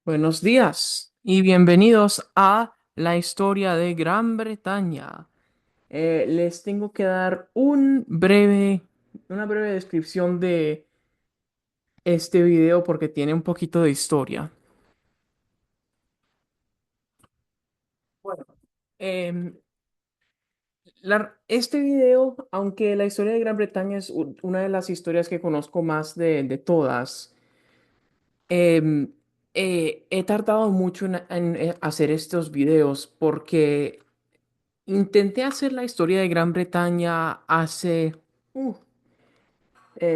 Buenos días y bienvenidos a la historia de Gran Bretaña. Les tengo que dar una breve descripción de este video porque tiene un poquito de historia. Bueno, em, este video, aunque la historia de Gran Bretaña es una de las historias que conozco más de todas, em, he tardado mucho en hacer estos videos porque intenté hacer la historia de Gran Bretaña uh,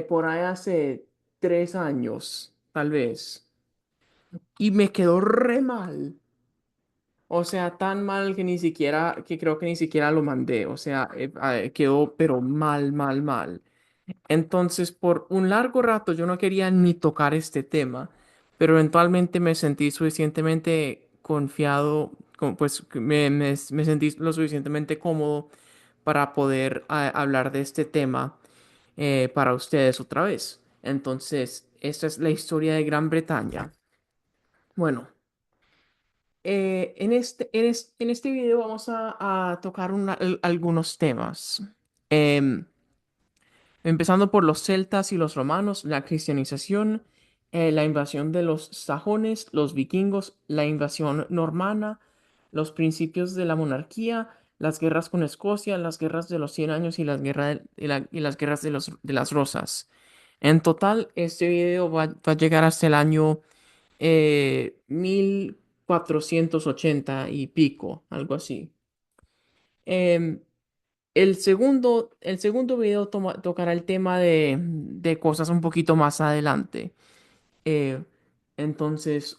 por ahí hace 3 años, tal vez, y me quedó re mal. O sea, tan mal que que creo que ni siquiera lo mandé. O sea, quedó pero mal, mal, mal. Entonces, por un largo rato yo no quería ni tocar este tema, pero eventualmente me sentí suficientemente confiado, pues me sentí lo suficientemente cómodo para poder hablar de este tema para ustedes otra vez. Entonces, esta es la historia de Gran Bretaña. Bueno, en este video vamos a tocar algunos temas. Em, Empezando por los celtas y los romanos, la cristianización, la invasión de los sajones, los vikingos, la invasión normanda, los principios de la monarquía, las guerras con Escocia, las guerras de los 100 años y las guerras de las rosas. En total, este video va a llegar hasta el año 1480 y pico, algo así. Em, el segundo video tocará el tema de cosas un poquito más adelante. Eh, entonces,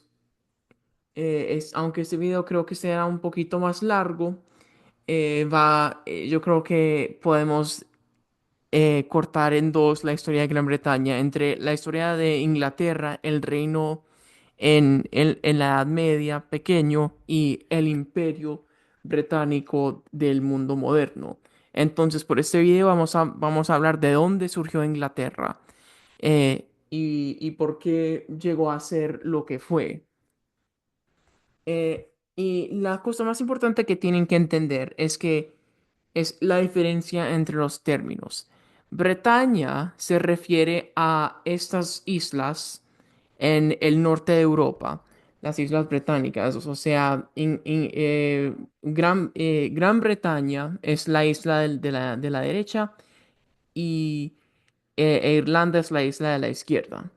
aunque este video creo que será un poquito más largo, yo creo que podemos cortar en dos la historia de Gran Bretaña, entre la historia de Inglaterra, el reino en la Edad Media pequeño y el imperio británico del mundo moderno. Entonces, por este video vamos a hablar de dónde surgió Inglaterra y por qué llegó a ser lo que fue. Y la cosa más importante que tienen que entender es que es la diferencia entre los términos. Bretaña se refiere a estas islas en el norte de Europa, las islas británicas, o sea, Gran Bretaña es la isla de la derecha y Irlanda es la isla de la izquierda.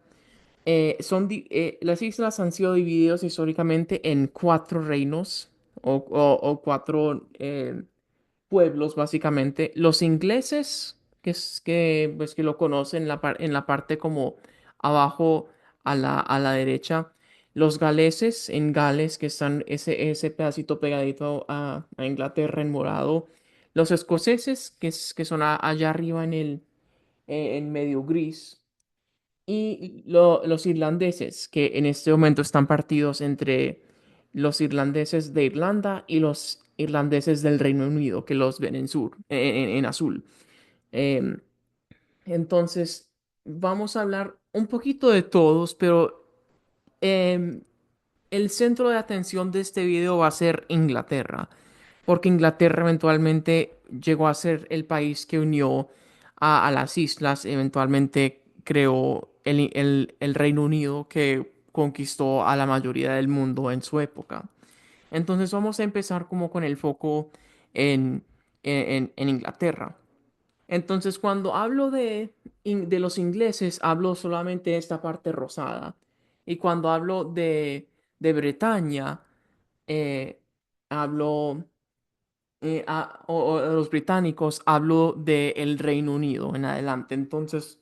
Las islas han sido divididas históricamente en cuatro reinos o cuatro pueblos, básicamente. Los ingleses, pues, que lo conocen en la parte como abajo a la derecha. Los galeses en Gales, que están ese pedacito pegadito a Inglaterra en morado. Los escoceses, que son allá arriba en medio gris. Y los irlandeses, que en este momento están partidos entre los irlandeses de Irlanda y los irlandeses del Reino Unido, que los ven en azul. Em, entonces, vamos a hablar un poquito de todos, pero em, el centro de atención de este video va a ser Inglaterra, porque Inglaterra eventualmente llegó a ser el país que unió a las islas, eventualmente creó el Reino Unido que conquistó a la mayoría del mundo en su época. Entonces vamos a empezar como con el foco en, en Inglaterra. Entonces cuando hablo de los ingleses, hablo solamente de esta parte rosada. Y cuando hablo de Bretaña, eh, hablo o de los británicos, hablo del Reino Unido en adelante. Entonces,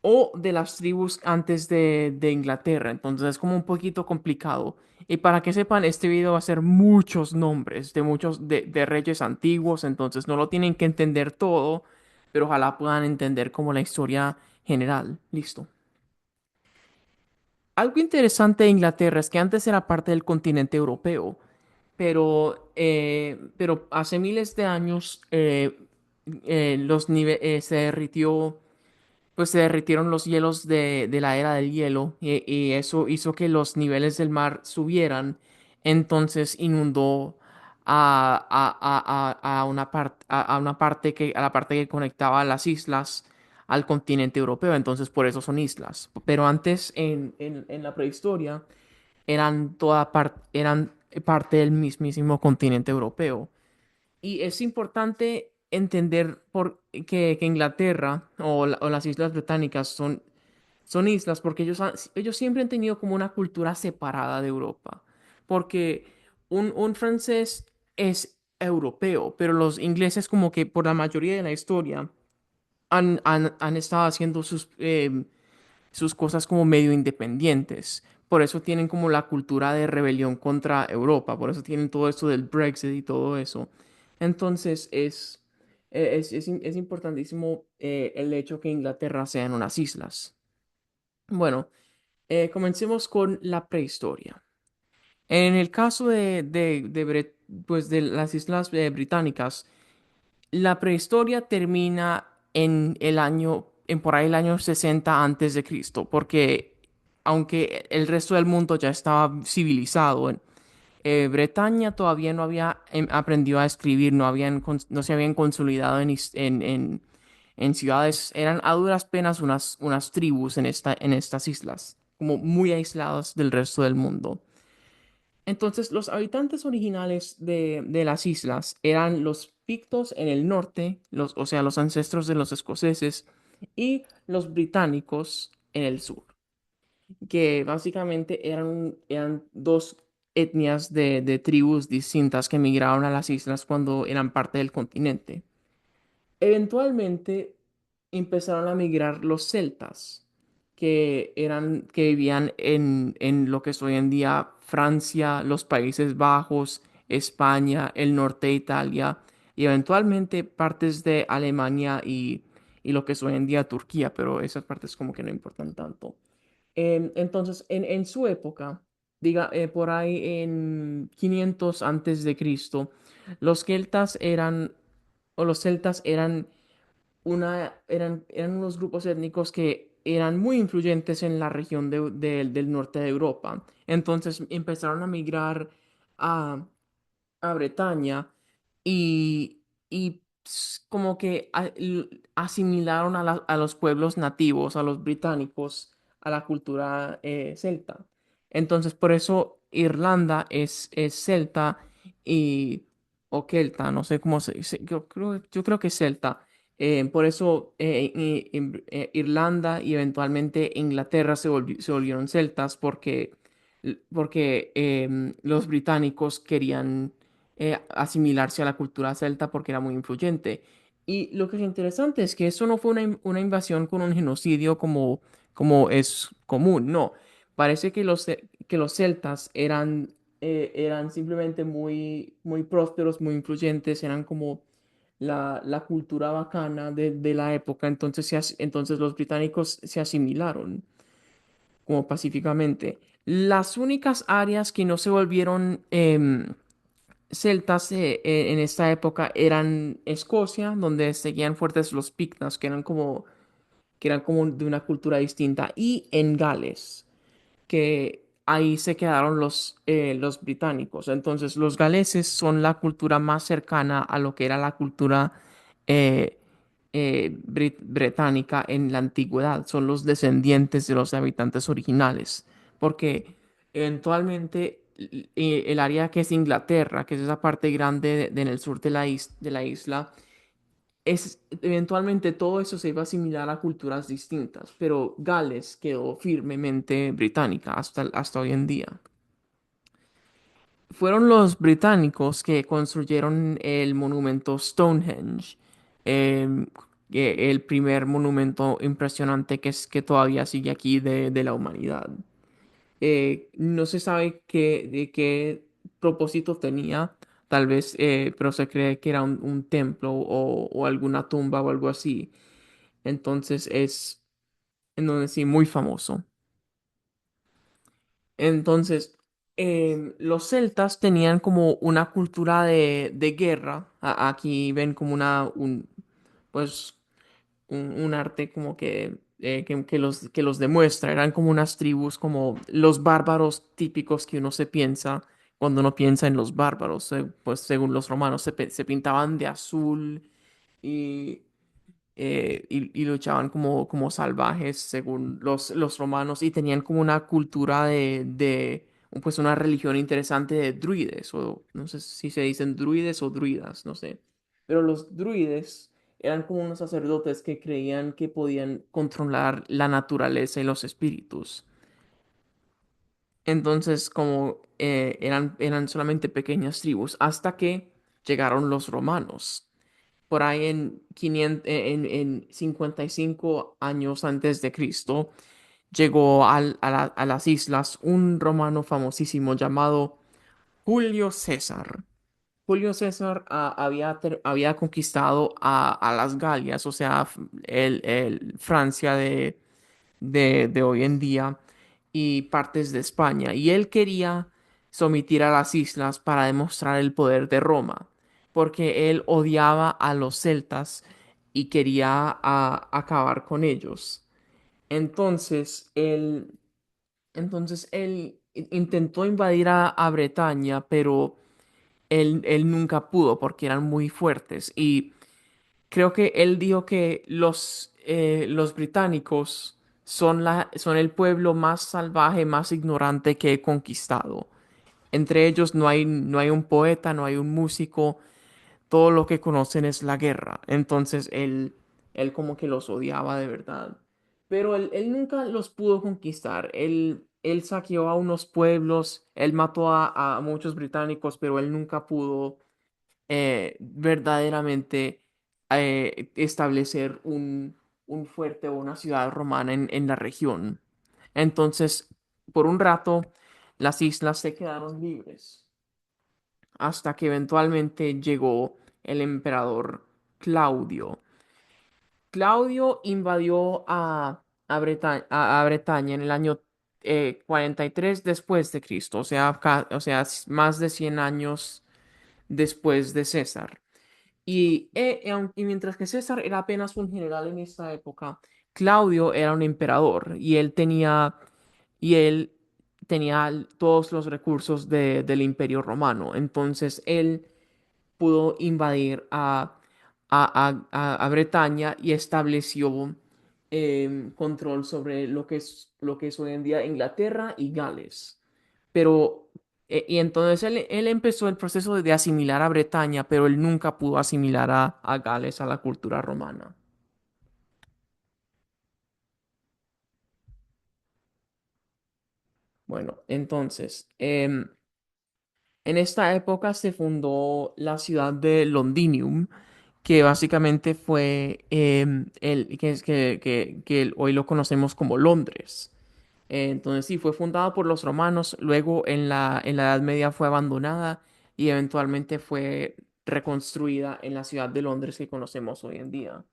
o de las tribus antes de Inglaterra. Entonces es como un poquito complicado. Y para que sepan, este video va a ser muchos nombres de muchos de reyes antiguos. Entonces no lo tienen que entender todo, pero ojalá puedan entender como la historia general. Listo. Algo interesante de Inglaterra es que antes era parte del continente europeo, pero hace miles de años se derritió, pues se derritieron los hielos de la era del hielo y eso hizo que los niveles del mar subieran. Entonces inundó a una a una parte a la parte que conectaba las islas al continente europeo. Entonces por eso son islas. Pero antes en la prehistoria eran parte del mismísimo continente europeo. Y es importante entender que Inglaterra o las Islas Británicas son islas porque ellos siempre han tenido como una cultura separada de Europa. Porque un francés es europeo, pero los ingleses como que por la mayoría de la historia han estado haciendo sus cosas como medio independientes. Por eso tienen como la cultura de rebelión contra Europa, por eso tienen todo esto del Brexit y todo eso. Entonces es importantísimo el hecho que Inglaterra sea en unas islas. Bueno, comencemos con la prehistoria. En el caso pues de las islas británicas, la prehistoria termina en por ahí el año 60 antes de Cristo, porque aunque el resto del mundo ya estaba civilizado, Bretaña todavía no había aprendido a escribir, no se habían consolidado en ciudades, eran a duras penas unas tribus en estas islas, como muy aisladas del resto del mundo. Entonces, los habitantes originales de las islas eran los pictos en el norte, o sea, los ancestros de los escoceses, y los británicos en el sur, que básicamente eran dos etnias de tribus distintas que emigraron a las islas cuando eran parte del continente. Eventualmente empezaron a migrar los celtas, que vivían en lo que es hoy en día Francia, los Países Bajos, España, el norte de Italia y eventualmente partes de Alemania y lo que es hoy en día Turquía, pero esas partes como que no importan tanto. Entonces, en su época, por ahí en 500 antes de Cristo, los celtas eran, o los celtas eran unos grupos étnicos que eran muy influyentes en la región del norte de Europa. Entonces empezaron a migrar a, a Bretaña y como que asimilaron a los pueblos nativos, a los británicos, a la cultura celta. Entonces, por eso Irlanda es celta y, o kelta, no sé cómo se dice, yo creo que es celta. Por eso Irlanda y eventualmente Inglaterra se volvieron celtas porque los británicos querían asimilarse a la cultura celta porque era muy influyente. Y lo que es interesante es que eso no fue una invasión con un genocidio como es común, no. Parece que que los celtas eran simplemente muy prósperos, muy influyentes, eran como la cultura bacana de la época, entonces, entonces los británicos se asimilaron como pacíficamente. Las únicas áreas que no se volvieron celtas en esta época eran Escocia, donde seguían fuertes los pictas, que eran como de una cultura distinta, y en Gales, que ahí se quedaron los británicos. Entonces, los galeses son la cultura más cercana a lo que era la cultura eh, británica en la antigüedad. Son los descendientes de los habitantes originales, porque eventualmente el área que es Inglaterra, que es esa parte grande en el sur de la isla, eventualmente todo eso se iba a asimilar a culturas distintas, pero Gales quedó firmemente británica hasta hoy en día. Fueron los británicos que construyeron el monumento Stonehenge, em, el primer monumento impresionante que todavía sigue aquí de la humanidad. No se sabe de qué propósito tenía, tal vez, pero se cree que era un templo o alguna tumba o algo así. Entonces entonces sí, muy famoso. Entonces, los celtas tenían como una cultura de guerra. Aquí ven como pues, un arte como que que los demuestra. Eran como unas tribus, como los bárbaros típicos que uno se piensa cuando uno piensa en los bárbaros. Pues según los romanos se pintaban de azul y, y luchaban como salvajes según los romanos y tenían como una cultura pues una religión interesante de druides, o no sé si se dicen druides o druidas, no sé. Pero los druides eran como unos sacerdotes que creían que podían controlar la naturaleza y los espíritus. Entonces, como eran solamente pequeñas tribus, hasta que llegaron los romanos por ahí en 500, en 55 años antes de Cristo, llegó a las islas un romano famosísimo llamado Julio César. Julio César había conquistado a las Galias, o sea, Francia de hoy en día y partes de España. Y él quería someter a las islas para demostrar el poder de Roma, porque él odiaba a los celtas y quería acabar con ellos. Entonces él intentó invadir a Bretaña, pero él nunca pudo porque eran muy fuertes. Y creo que él dijo que los británicos son el pueblo más salvaje, más ignorante que he conquistado. Entre ellos no hay un poeta, no hay un músico, todo lo que conocen es la guerra. Entonces él como que los odiaba de verdad. Pero él nunca los pudo conquistar. Él saqueó a unos pueblos, él mató a muchos británicos, pero él nunca pudo verdaderamente establecer un fuerte o una ciudad romana en la región. Entonces, por un rato, las islas se quedaron libres, hasta que eventualmente llegó el emperador Claudio. Claudio invadió a Bretaña en el año 43 después de Cristo, o sea, más de 100 años después de César. Y mientras que César era apenas un general en esta época, Claudio era un emperador y él tenía todos los recursos del Imperio Romano. Entonces él pudo invadir a Bretaña y estableció control sobre lo que es hoy en día Inglaterra y Gales. Pero, y entonces él empezó el proceso de asimilar a Bretaña, pero él nunca pudo asimilar a Gales a la cultura romana. Bueno, entonces, en esta época se fundó la ciudad de Londinium, que básicamente fue que hoy lo conocemos como Londres. Entonces sí, fue fundada por los romanos, luego en la Edad Media fue abandonada y eventualmente fue reconstruida en la ciudad de Londres que conocemos hoy en día.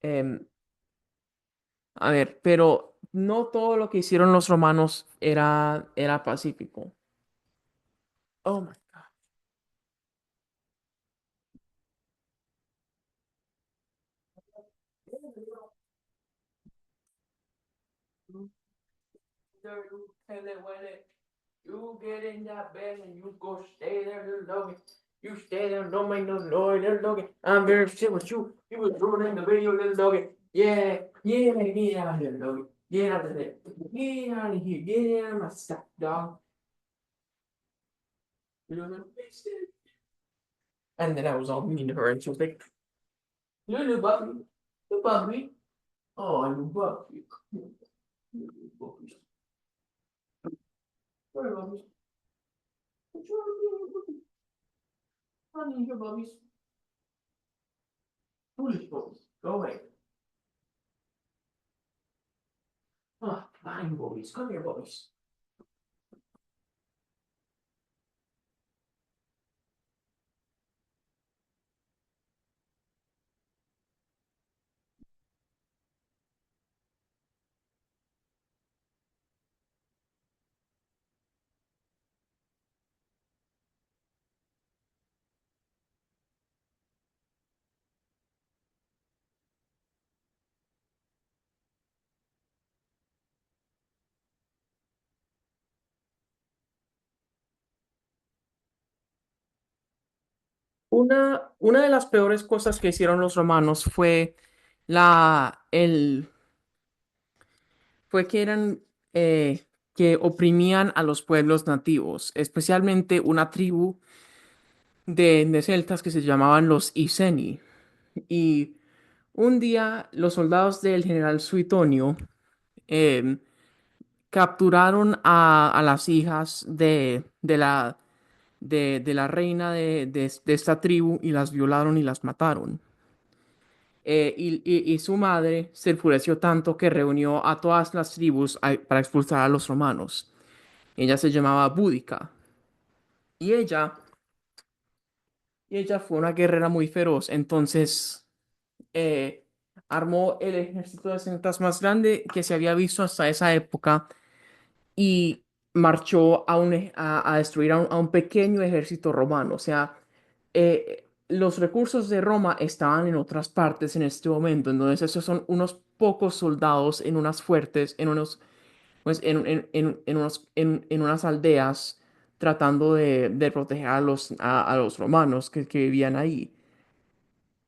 Em, a ver, pero no todo lo que hicieron los romanos era pacífico. Oh my God. You get in that bed and you go stay there, little doggy. You stay there, don't make no noise, little doggy. I'm very upset with you. You was ruining the video, little doggy. Yeah, yeah, get out of here, doggy. Get out of there. Get out of here. Get out of my stuff, dog. You know what I'm saying? And then I was all mean to her, and she was like, little puppy, little puppy. Oh, you puppy. You puppy. Where puppy? What's wrong with you? Honey, your puppies. Foolish puppies. Go away. Ah, fine, boys. Come here, boys. Una de las peores cosas que hicieron los romanos fue la, el, fue que eran, que oprimían a los pueblos nativos, especialmente una tribu de celtas que se llamaban los Iceni. Y un día los soldados del general Suetonio em, capturaron a las hijas de la reina de esta tribu y las violaron y las mataron. Y su madre se enfureció tanto que reunió a todas las tribus para expulsar a los romanos. Ella se llamaba Búdica. Y ella, y ella fue una guerrera muy feroz. Entonces eh, armó el ejército de centas más grande que se había visto hasta esa época y marchó a destruir a un pequeño ejército romano. O sea, los recursos de Roma estaban en otras partes en este momento. Entonces, esos son unos pocos soldados en unas fuertes, en unos, pues, en unas aldeas, tratando de proteger a los romanos que vivían ahí.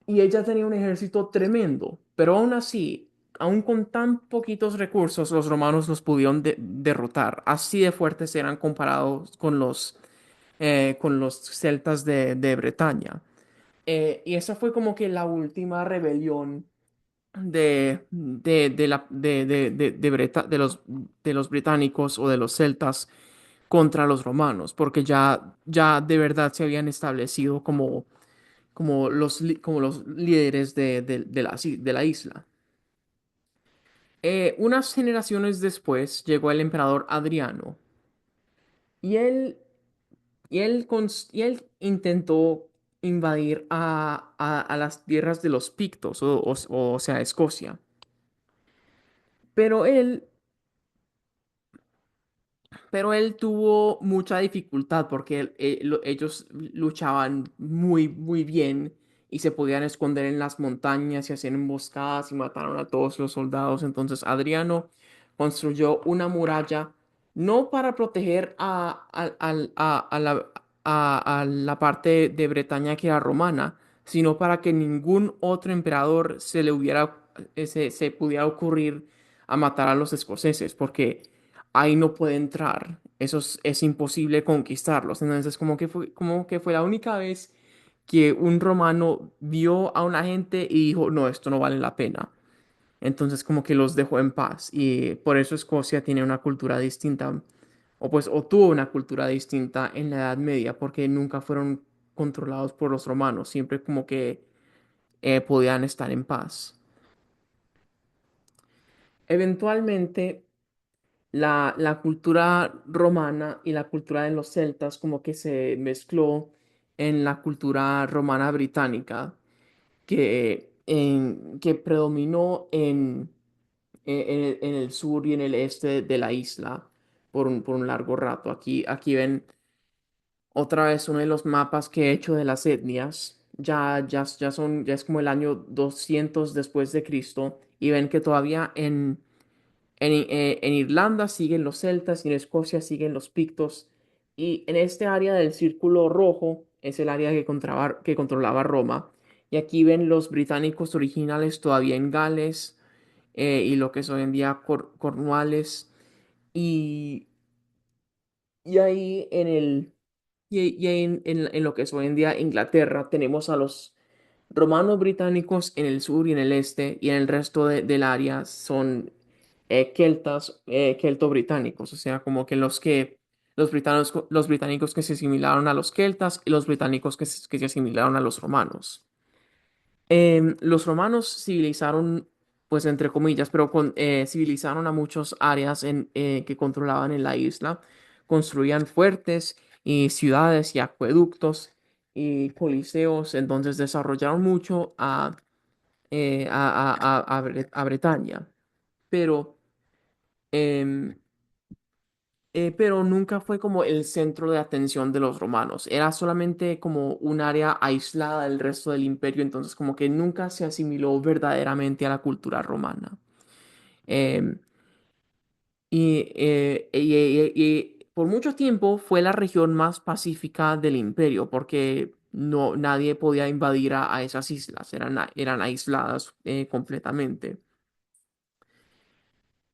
Y ella tenía un ejército tremendo, pero aún así, aún con tan poquitos recursos, los romanos los pudieron derrotar. Así de fuertes eran comparados con los celtas de Bretaña. Y esa fue como que la última rebelión de los británicos o de los celtas contra los romanos, porque ya de verdad se habían establecido como los líderes de la isla. Unas generaciones después llegó el emperador Adriano y él intentó invadir a las tierras de los Pictos, o sea, Escocia. Pero él tuvo mucha dificultad porque ellos luchaban muy, muy bien y se podían esconder en las montañas y hacían emboscadas y mataron a todos los soldados. Entonces Adriano construyó una muralla no para proteger a la parte de Bretaña que era romana, sino para que ningún otro emperador se pudiera ocurrir a matar a los escoceses, porque ahí no puede entrar. Es imposible conquistarlos. Entonces, como que fue la única vez que un romano vio a una gente y dijo, no, esto no vale la pena. Entonces, como que los dejó en paz. Y por eso Escocia tiene una cultura distinta, o tuvo una cultura distinta en la Edad Media, porque nunca fueron controlados por los romanos. Siempre como que podían estar en paz. Eventualmente, la cultura romana y la cultura de los celtas como que se mezcló en la cultura romana británica que predominó en el sur y en el este de la isla por un largo rato. Aquí ven otra vez uno de los mapas que he hecho de las etnias. Ya es como el año 200 después de Cristo y ven que todavía en Irlanda siguen los celtas y en Escocia siguen los pictos. Y en este área del círculo rojo es el área que controlaba Roma. Y aquí ven los británicos originales todavía en Gales y lo que es hoy en día Cornualles. Y, y ahí en el y ahí en lo que es hoy en día Inglaterra tenemos a los romanos británicos en el sur y en el este, y en el resto del área son kelto-británicos, o sea, como que los británicos que se asimilaron a los celtas y los británicos que se asimilaron a los romanos. Los romanos civilizaron, pues entre comillas, pero civilizaron a muchas áreas que controlaban en la isla, construían fuertes y ciudades y acueductos y coliseos, entonces desarrollaron mucho a Bretaña, pero, em, pero nunca fue como el centro de atención de los romanos, era solamente como un área aislada del resto del imperio, entonces como que nunca se asimiló verdaderamente a la cultura romana. Em, y por mucho tiempo fue la región más pacífica del imperio, porque no, nadie podía invadir a esas islas, eran aisladas completamente.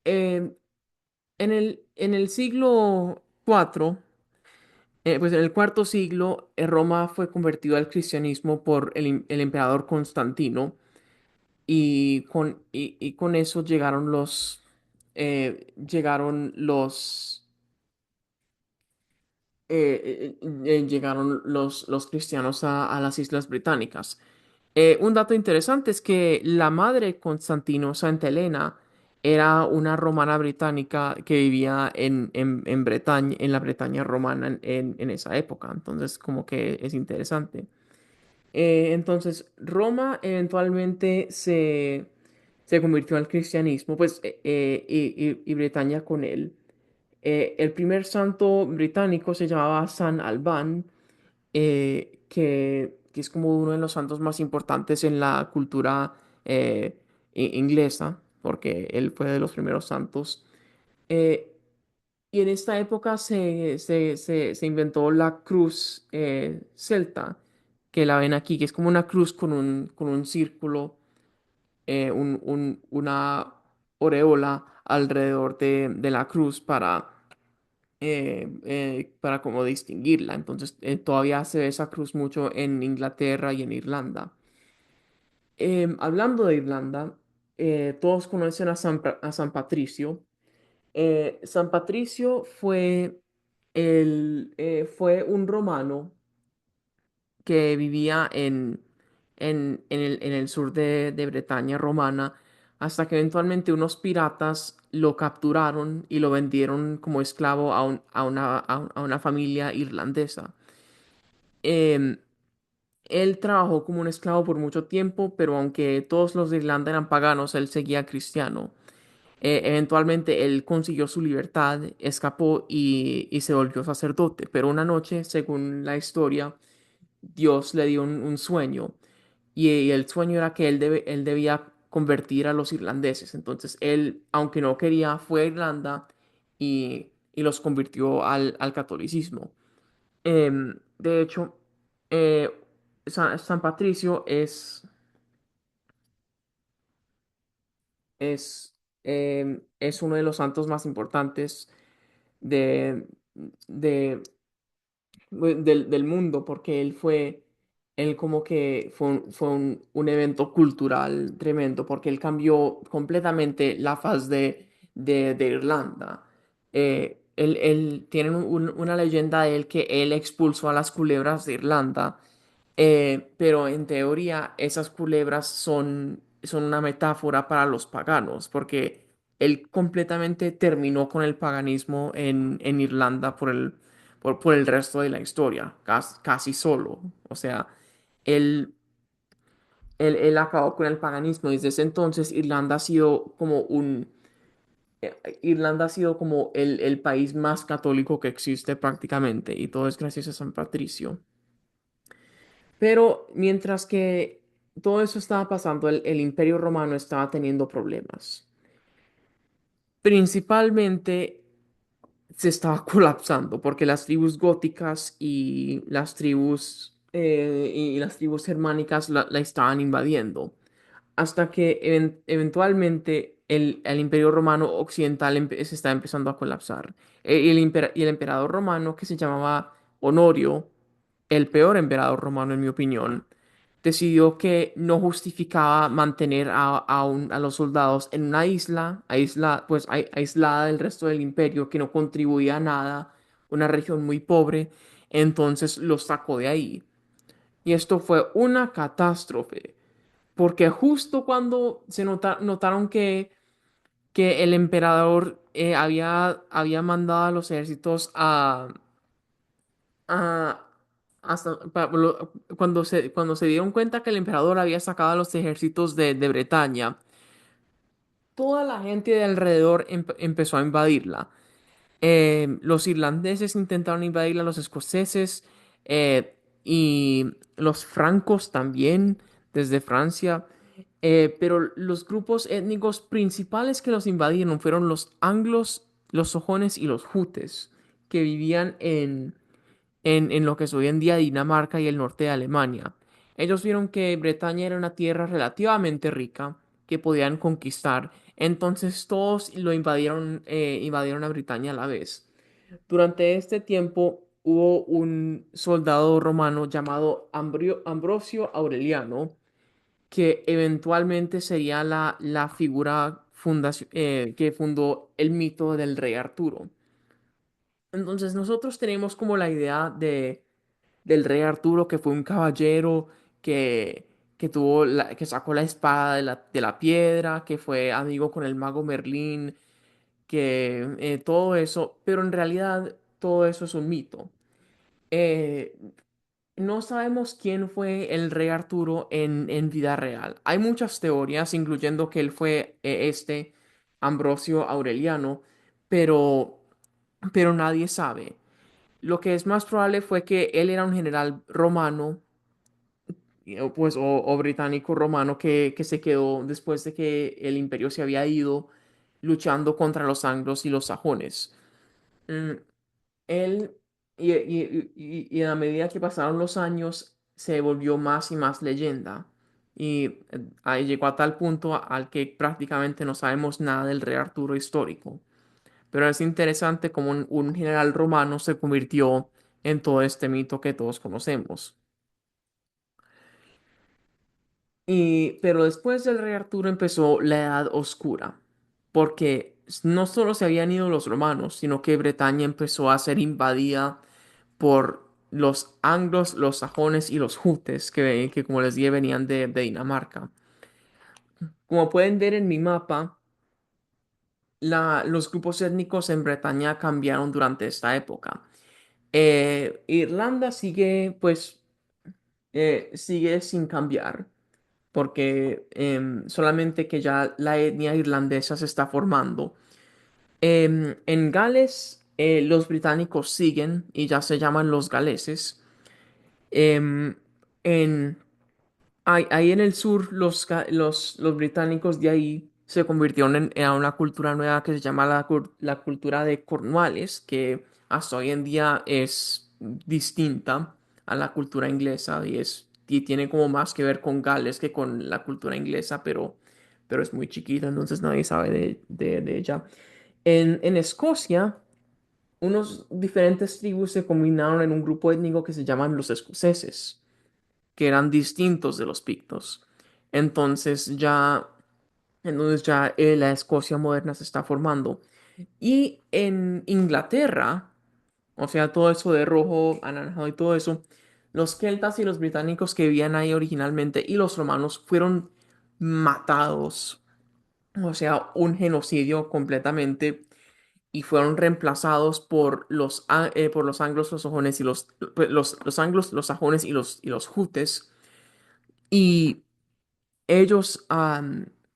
Eh, en el siglo IV, pues en el cuarto siglo, Roma fue convertido al cristianismo por el emperador Constantino y con eso llegaron los cristianos a las Islas Británicas. Un dato interesante es que la madre de Constantino, Santa Elena, era una romana británica que vivía en Bretaña, en la Bretaña romana en esa época. Entonces, como que es interesante. Entonces, Roma eventualmente se convirtió al cristianismo, pues, y Bretaña con él. El primer santo británico se llamaba San Albán, que es como uno de los santos más importantes en la cultura inglesa, porque él fue de los primeros santos. Eh, y en esta época se inventó la cruz celta, que la ven aquí, que es como una cruz con un círculo, una aureola alrededor de la cruz para como distinguirla. Entonces todavía se ve esa cruz mucho en Inglaterra y en Irlanda. Hablando de Irlanda, todos conocen a San Patricio. San Patricio fue un romano que vivía en el sur de Bretaña romana, hasta que eventualmente unos piratas lo capturaron y lo vendieron como esclavo a una familia irlandesa. Em, Él trabajó como un esclavo por mucho tiempo, pero aunque todos los de Irlanda eran paganos, él seguía cristiano. Eventualmente él consiguió su libertad, escapó y se volvió sacerdote, pero una noche, según la historia, Dios le dio un sueño y el sueño era que él debía convertir a los irlandeses. Entonces él, aunque no quería, fue a Irlanda y los convirtió al catolicismo. De hecho, eh, San Patricio es uno de los santos más importantes de, de, del mundo, porque él como que fue un evento cultural tremendo, porque él cambió completamente la faz de Irlanda. Él tiene una leyenda de él que él expulsó a las culebras de Irlanda, pero en teoría esas culebras son una metáfora para los paganos, porque él completamente terminó con el paganismo en Irlanda por el resto de la historia, casi solo. O sea, él, él acabó con el paganismo. Desde ese entonces, Irlanda ha sido como el país más católico que existe prácticamente, y todo es gracias a San Patricio. Pero mientras que todo eso estaba pasando, el Imperio Romano estaba teniendo problemas. Principalmente se estaba colapsando porque las tribus góticas y las tribus germánicas la estaban invadiendo. Hasta que eventualmente el Imperio Romano Occidental se está empezando a colapsar. Y el emperador romano, que se llamaba Honorio, el peor emperador romano en mi opinión, decidió que no justificaba mantener a los soldados en una pues, aislada del resto del imperio, que no contribuía a nada, una región muy pobre, entonces los sacó de ahí. Y esto fue una catástrofe, porque justo cuando notaron que el emperador había mandado a los ejércitos a- cuando se dieron cuenta que el emperador había sacado a los ejércitos de Bretaña, toda la gente de alrededor empezó a invadirla. Los irlandeses intentaron invadirla, los escoceses y los francos también desde Francia. Pero los grupos étnicos principales que los invadieron fueron los anglos, los sojones y los jutes, que vivían en lo que es hoy en día Dinamarca y el norte de Alemania. Ellos vieron que Bretaña era una tierra relativamente rica que podían conquistar, entonces todos lo invadieron, invadieron a Britania a la vez. Durante este tiempo hubo un soldado romano llamado Ambrosio Aureliano, que eventualmente sería la figura que fundó el mito del rey Arturo. Entonces nosotros tenemos como la idea del rey Arturo, que fue un caballero que, que sacó la espada de la piedra, que fue amigo con el mago Merlín, que todo eso, pero en realidad todo eso es un mito. Eh, no sabemos quién fue el rey Arturo en vida real. Hay muchas teorías, incluyendo que él fue este Ambrosio Aureliano, pero, pero nadie sabe. Lo que es más probable fue que él era un general romano, pues, o británico romano que se quedó después de que el imperio se había ido luchando contra los anglos y los sajones. Mm, Él, y a medida que pasaron los años, se volvió más y más leyenda. Y ahí llegó a tal punto al que prácticamente no sabemos nada del rey Arturo histórico. Pero es interesante cómo un general romano se convirtió en todo este mito que todos conocemos. Pero después del rey Arturo empezó la Edad Oscura, porque no solo se habían ido los romanos, sino que Bretaña empezó a ser invadida por los anglos, los sajones y los jutes, que como les dije venían de Dinamarca. Como pueden ver en mi mapa, los grupos étnicos en Bretaña cambiaron durante esta época. Irlanda sigue, pues, sigue sin cambiar, porque solamente que ya la etnia irlandesa se está formando. En Gales, los británicos siguen y ya se llaman los galeses. Em, en, ahí en el sur, los británicos de ahí se convirtieron en una cultura nueva que se llama la cultura de Cornwalles, que hasta hoy en día es distinta a la cultura inglesa y tiene como más que ver con Gales que con la cultura inglesa, pero es muy chiquita, entonces nadie sabe de ella. En Escocia, unos diferentes tribus se combinaron en un grupo étnico que se llaman los escoceses, que eran distintos de los pictos. Entonces ya, la Escocia moderna se está formando. Y en Inglaterra, o sea, todo eso de rojo, anaranjado y todo eso, los celtas y los británicos que vivían ahí originalmente y los romanos fueron matados. O sea, un genocidio completamente y fueron reemplazados por los anglos, los sajones y los anglos, los sajones y los jutes. Y ellos,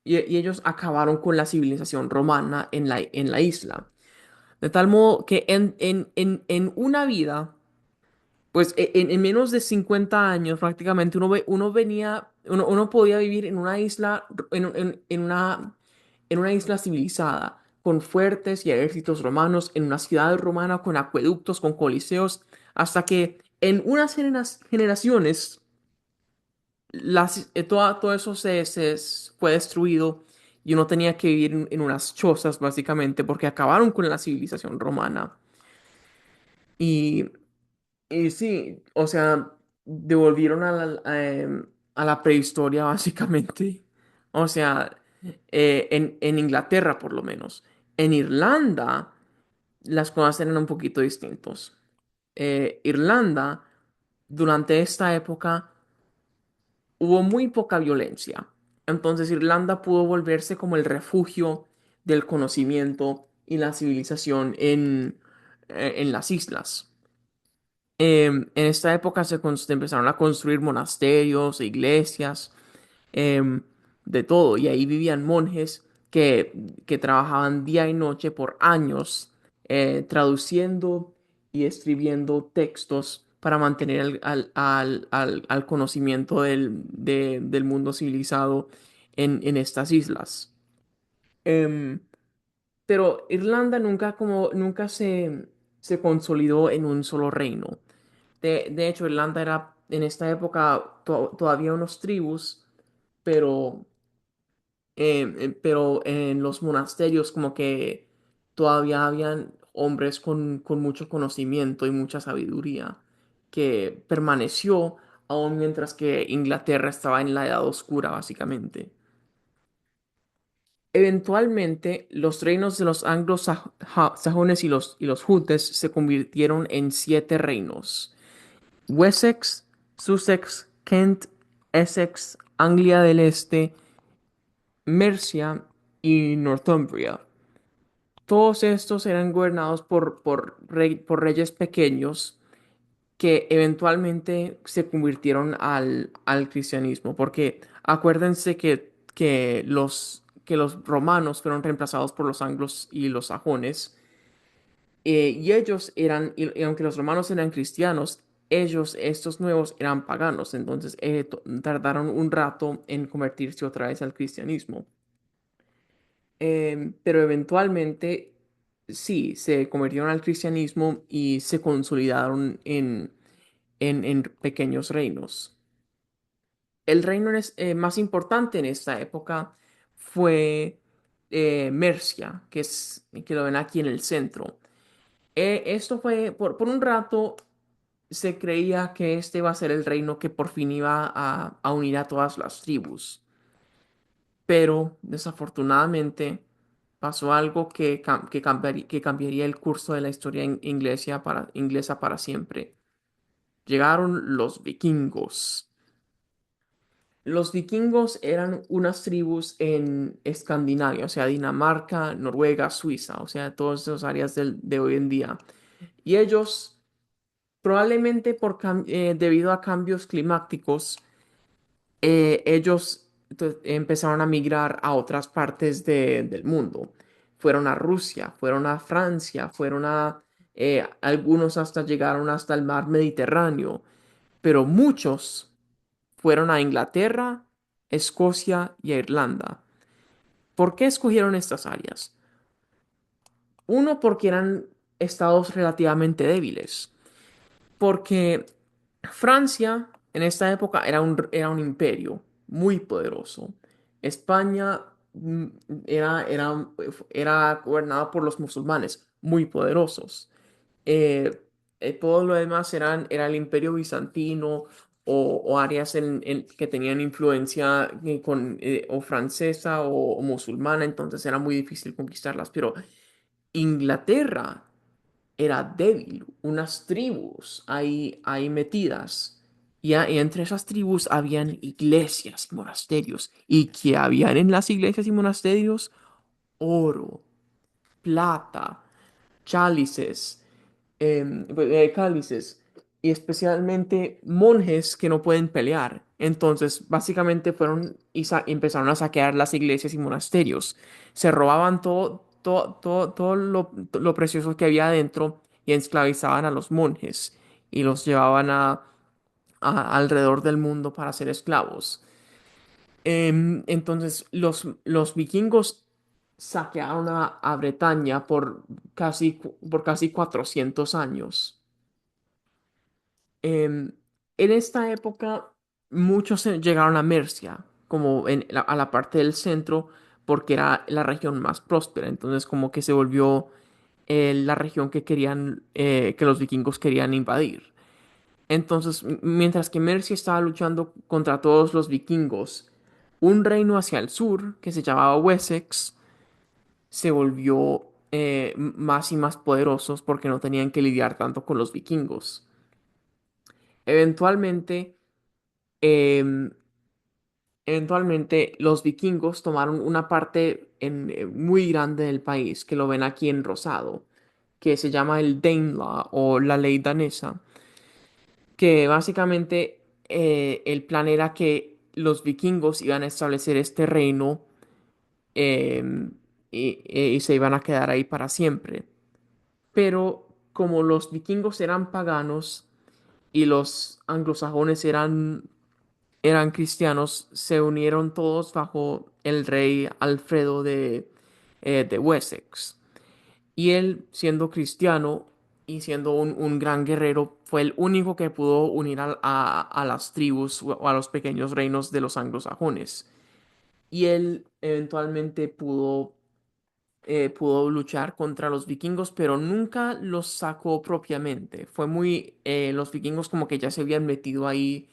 y ellos acabaron con la civilización romana en la isla. De tal modo que en una vida, pues en menos de 50 años prácticamente uno podía vivir en una isla, en una isla civilizada, con fuertes y ejércitos romanos, en una ciudad romana con acueductos, con coliseos, hasta que en unas generaciones todo eso fue destruido y uno tenía que vivir en unas chozas básicamente porque acabaron con la civilización romana. Y, y sí, o sea, devolvieron a la prehistoria básicamente. O sea, en Inglaterra por lo menos. En Irlanda las cosas eran un poquito distintos. Irlanda, durante esta época, hubo muy poca violencia. Entonces Irlanda pudo volverse como el refugio del conocimiento y la civilización en las islas. En esta época se empezaron a construir monasterios, e iglesias, em, de todo, y ahí vivían monjes que trabajaban día y noche por años traduciendo y escribiendo textos para mantener al conocimiento del mundo civilizado en estas islas. Em, pero Irlanda nunca se consolidó en un solo reino. De hecho, Irlanda era en esta época todavía unos tribus, pero, pero en los monasterios como que todavía habían hombres con mucho conocimiento y mucha sabiduría que permaneció aún mientras que Inglaterra estaba en la Edad Oscura, básicamente. Eventualmente, los reinos de los anglosajones y los jutes se convirtieron en siete reinos: Wessex, Sussex, Kent, Essex, Anglia del Este, Mercia y Northumbria. Todos estos eran gobernados por reyes pequeños que eventualmente se convirtieron al cristianismo, porque acuérdense que los romanos fueron reemplazados por los anglos y los sajones, y ellos eran, y aunque los romanos eran cristianos, estos nuevos, eran paganos, entonces tardaron un rato en convertirse otra vez al cristianismo. Pero eventualmente sí, se convirtieron al cristianismo y se consolidaron en pequeños reinos. El reino más importante en esta época fue Mercia, que lo ven aquí en el centro. Esto fue, por un rato, se creía que este iba a ser el reino que por fin iba a unir a todas las tribus. Pero desafortunadamente pasó algo que cambiaría el curso de la historia inglesa para siempre. Llegaron los vikingos. Los vikingos eran unas tribus en Escandinavia, o sea, Dinamarca, Noruega, Suiza, o sea, todas esas áreas de hoy en día. Y ellos, probablemente debido a cambios climáticos, ellos empezaron a migrar a otras partes del mundo. Fueron a Rusia, fueron a Francia, algunos hasta llegaron hasta el mar Mediterráneo, pero muchos fueron a Inglaterra, Escocia y a Irlanda. ¿Por qué escogieron estas áreas? Uno, porque eran estados relativamente débiles. Porque Francia en esta época era un imperio muy poderoso. España era gobernada por los musulmanes muy poderosos. Eh, todo lo demás era el imperio bizantino o áreas que tenían influencia o francesa o musulmana, entonces era muy difícil conquistarlas. Pero Inglaterra era débil, unas tribus ahí metidas. Y entre esas tribus habían iglesias y monasterios. ¿Y que habían en las iglesias y monasterios? Oro, plata, chálices, cálices, y especialmente monjes que no pueden pelear. Entonces, básicamente fueron y empezaron a saquear las iglesias y monasterios. Se robaban todo lo precioso que había adentro y esclavizaban a los monjes y los llevaban alrededor del mundo para ser esclavos. Entonces, los vikingos saquearon a Bretaña por casi 400 años. En esta época, muchos llegaron a Mercia, como a la parte del centro, porque era la región más próspera. Entonces, como que se volvió la región que los vikingos querían invadir. Entonces, mientras que Mercia estaba luchando contra todos los vikingos, un reino hacia el sur, que se llamaba Wessex, se volvió más y más poderosos porque no tenían que lidiar tanto con los vikingos. Eventualmente, em, eventualmente los vikingos tomaron una parte muy grande del país, que lo ven aquí en rosado, que se llama el Danelaw o la ley danesa, que básicamente el plan era que los vikingos iban a establecer este reino em, y se iban a quedar ahí para siempre. Pero como los vikingos eran paganos y los anglosajones eran cristianos, se unieron todos bajo el rey Alfredo de Wessex. Y él, siendo cristiano y siendo un gran guerrero, fue el único que pudo unir a las tribus o a los pequeños reinos de los anglosajones. Y él eventualmente pudo luchar contra los vikingos, pero nunca los sacó propiamente. Fue los vikingos como que ya se habían metido ahí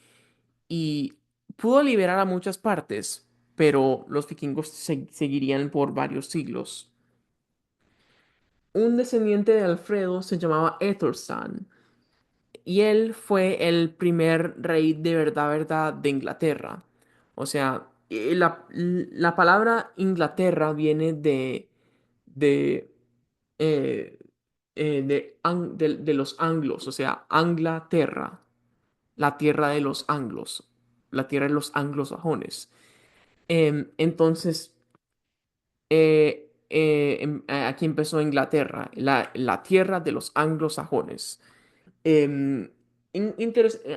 y pudo liberar a muchas partes, pero los vikingos seguirían por varios siglos. Un descendiente de Alfredo se llamaba Ethelstan y él fue el primer rey de verdad de Inglaterra. O sea, la palabra Inglaterra viene de, eh, de los anglos, o sea, Anglaterra, la tierra de los anglos, la tierra de los anglosajones. Entonces, aquí empezó Inglaterra, la tierra de los anglosajones. Em,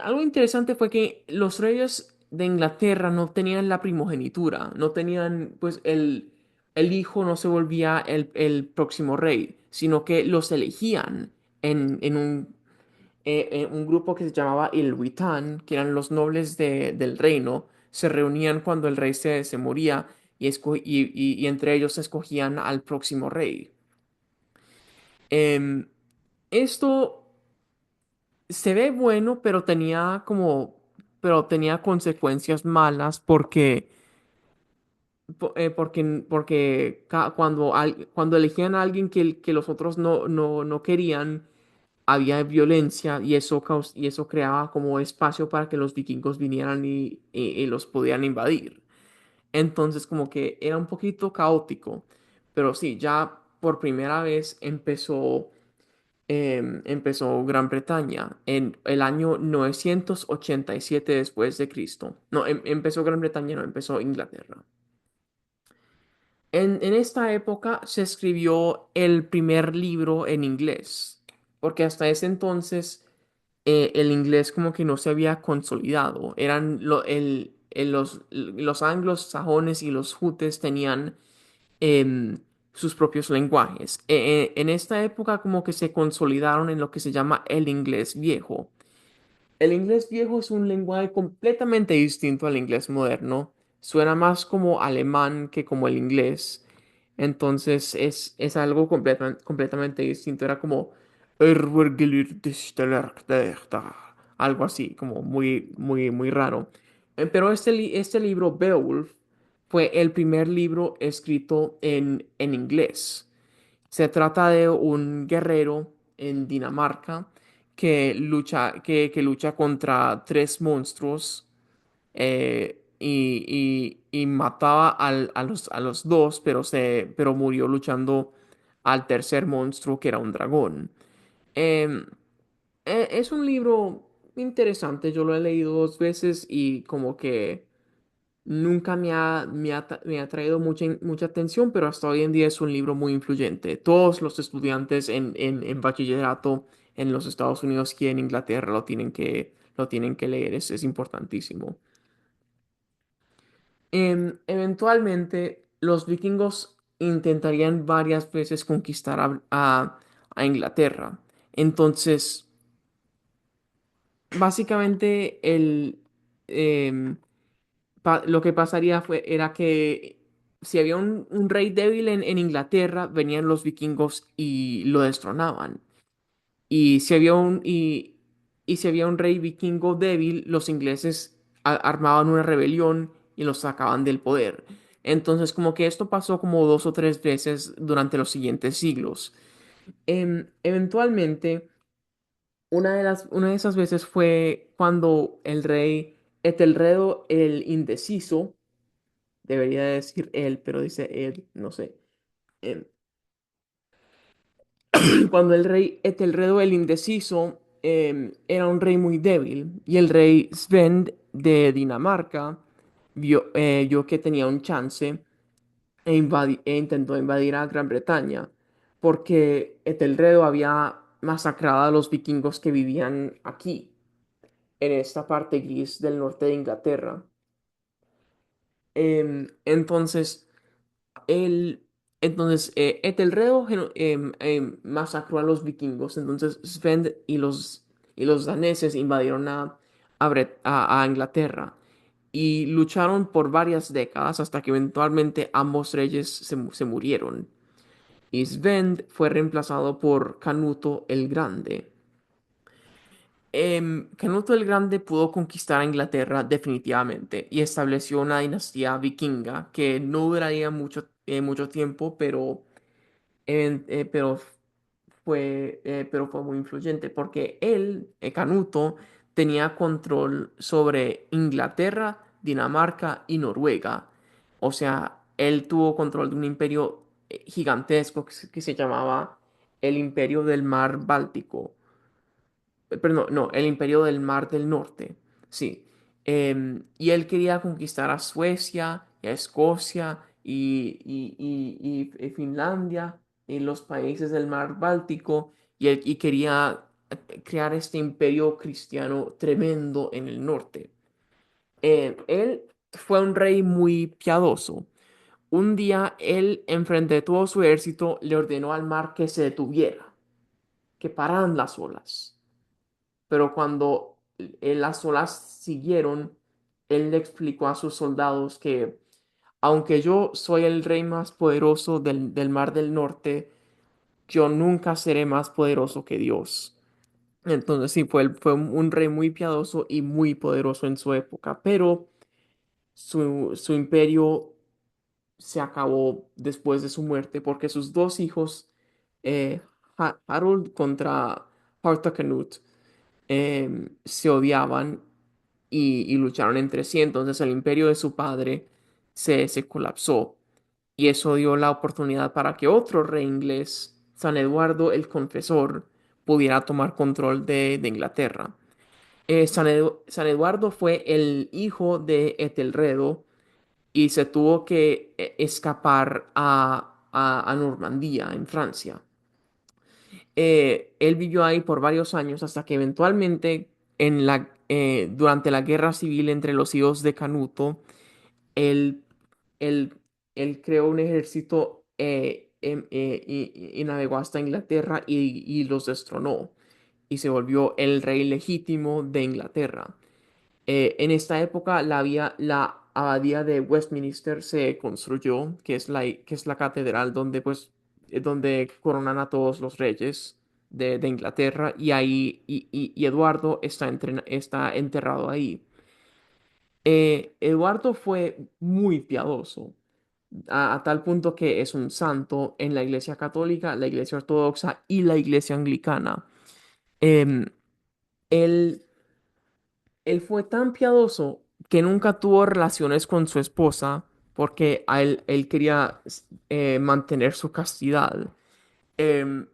Algo interesante fue que los reyes de Inglaterra no tenían la primogenitura, no tenían, pues el hijo no se volvía el próximo rey, sino que los elegían en un grupo que se llamaba el Witan, que eran los nobles del reino, se reunían cuando el rey se moría y entre ellos escogían al próximo rey. Em, Esto se ve bueno, pero tenía consecuencias malas porque cuando elegían a alguien que los otros no querían, había violencia y eso creaba como espacio para que los vikingos vinieran y los podían invadir. Entonces como que era un poquito caótico, pero sí, ya por primera vez empezó Gran Bretaña en el año 987 después de Cristo. No, empezó Gran Bretaña, no, empezó Inglaterra. En esta época se escribió el primer libro en inglés, porque hasta ese entonces el inglés como que no se había consolidado. Los anglosajones y los jutes tenían sus propios lenguajes. En esta época como que se consolidaron en lo que se llama el inglés viejo. El inglés viejo es un lenguaje completamente distinto al inglés moderno. Suena más como alemán que como el inglés. Entonces es algo completamente distinto. Era como algo así, como muy raro. Pero este libro, Beowulf, fue el primer libro escrito en inglés. Se trata de un guerrero en Dinamarca que lucha contra tres monstruos y mataba a los dos, pero murió luchando al tercer monstruo que era un dragón. Em, es un libro interesante, yo lo he leído dos veces y como que nunca me ha traído mucha atención, pero hasta hoy en día es un libro muy influyente. Todos los estudiantes en bachillerato en los Estados Unidos y en Inglaterra lo tienen que leer, es importantísimo. Eventualmente, los vikingos intentarían varias veces conquistar a Inglaterra. Entonces, básicamente, em, lo que pasaría era que si había un rey débil en Inglaterra, venían los vikingos y lo destronaban. Y si había y si había un rey vikingo débil, los ingleses armaban una rebelión y los sacaban del poder. Entonces, como que esto pasó como dos o tres veces durante los siguientes siglos. Eventualmente, una de esas veces fue cuando el rey Etelredo el Indeciso, debería decir él, pero dice él, no sé. em, Cuando el rey Etelredo el Indeciso era un rey muy débil y el rey Sven de Dinamarca vio que tenía un chance e intentó invadir a Gran Bretaña porque Etelredo había masacrado a los vikingos que vivían aquí, en esta parte gris del norte de Inglaterra. Entonces, el, Etelredo masacró a los vikingos. Entonces Sven y los daneses invadieron a Inglaterra y lucharon por varias décadas hasta que eventualmente ambos reyes se murieron. Y Svend fue reemplazado por Canuto el Grande. Canuto el Grande pudo conquistar a Inglaterra definitivamente y estableció una dinastía vikinga que no duraría mucho tiempo, pero pero fue muy influyente porque él, Canuto, tenía control sobre Inglaterra, Dinamarca y Noruega. O sea, él tuvo control de un imperio gigantesco que se llamaba el Imperio del Mar Báltico. Pero no, el Imperio del Mar del Norte. Sí. Y él quería conquistar a Suecia, y a Escocia y Finlandia y los países del Mar Báltico. Y quería crear este imperio cristiano tremendo en el norte. Él fue un rey muy piadoso. Un día él, enfrente de todo su ejército, le ordenó al mar que se detuviera, que pararan las olas. Pero cuando las olas siguieron, él le explicó a sus soldados que aunque yo soy el rey más poderoso del Mar del Norte, yo nunca seré más poderoso que Dios. Entonces sí, fue un rey muy piadoso y muy poderoso en su época, pero su imperio se acabó después de su muerte porque sus dos hijos, eh, Harold contra Harthacnut, se odiaban y lucharon entre sí. Entonces el imperio de su padre se colapsó y eso dio la oportunidad para que otro rey inglés, San Eduardo el Confesor, pudiera tomar control de Inglaterra. San Eduardo fue el hijo de Etelredo y se tuvo que escapar a Normandía, en Francia. Él vivió ahí por varios años hasta que eventualmente durante la guerra civil entre los hijos de Canuto, él, él- él creó un ejército y navegó hasta Inglaterra y los destronó y se volvió el rey legítimo de Inglaterra. En esta época la abadía de Westminster se construyó, que es la catedral donde, donde coronan a todos los reyes de Inglaterra, y ahí y Eduardo está enterrado ahí. Eduardo fue muy piadoso, a tal punto que es un santo en la Iglesia Católica, la Iglesia Ortodoxa y la Iglesia Anglicana. Em, él Él fue tan piadoso que nunca tuvo relaciones con su esposa porque él quería mantener su castidad. Em,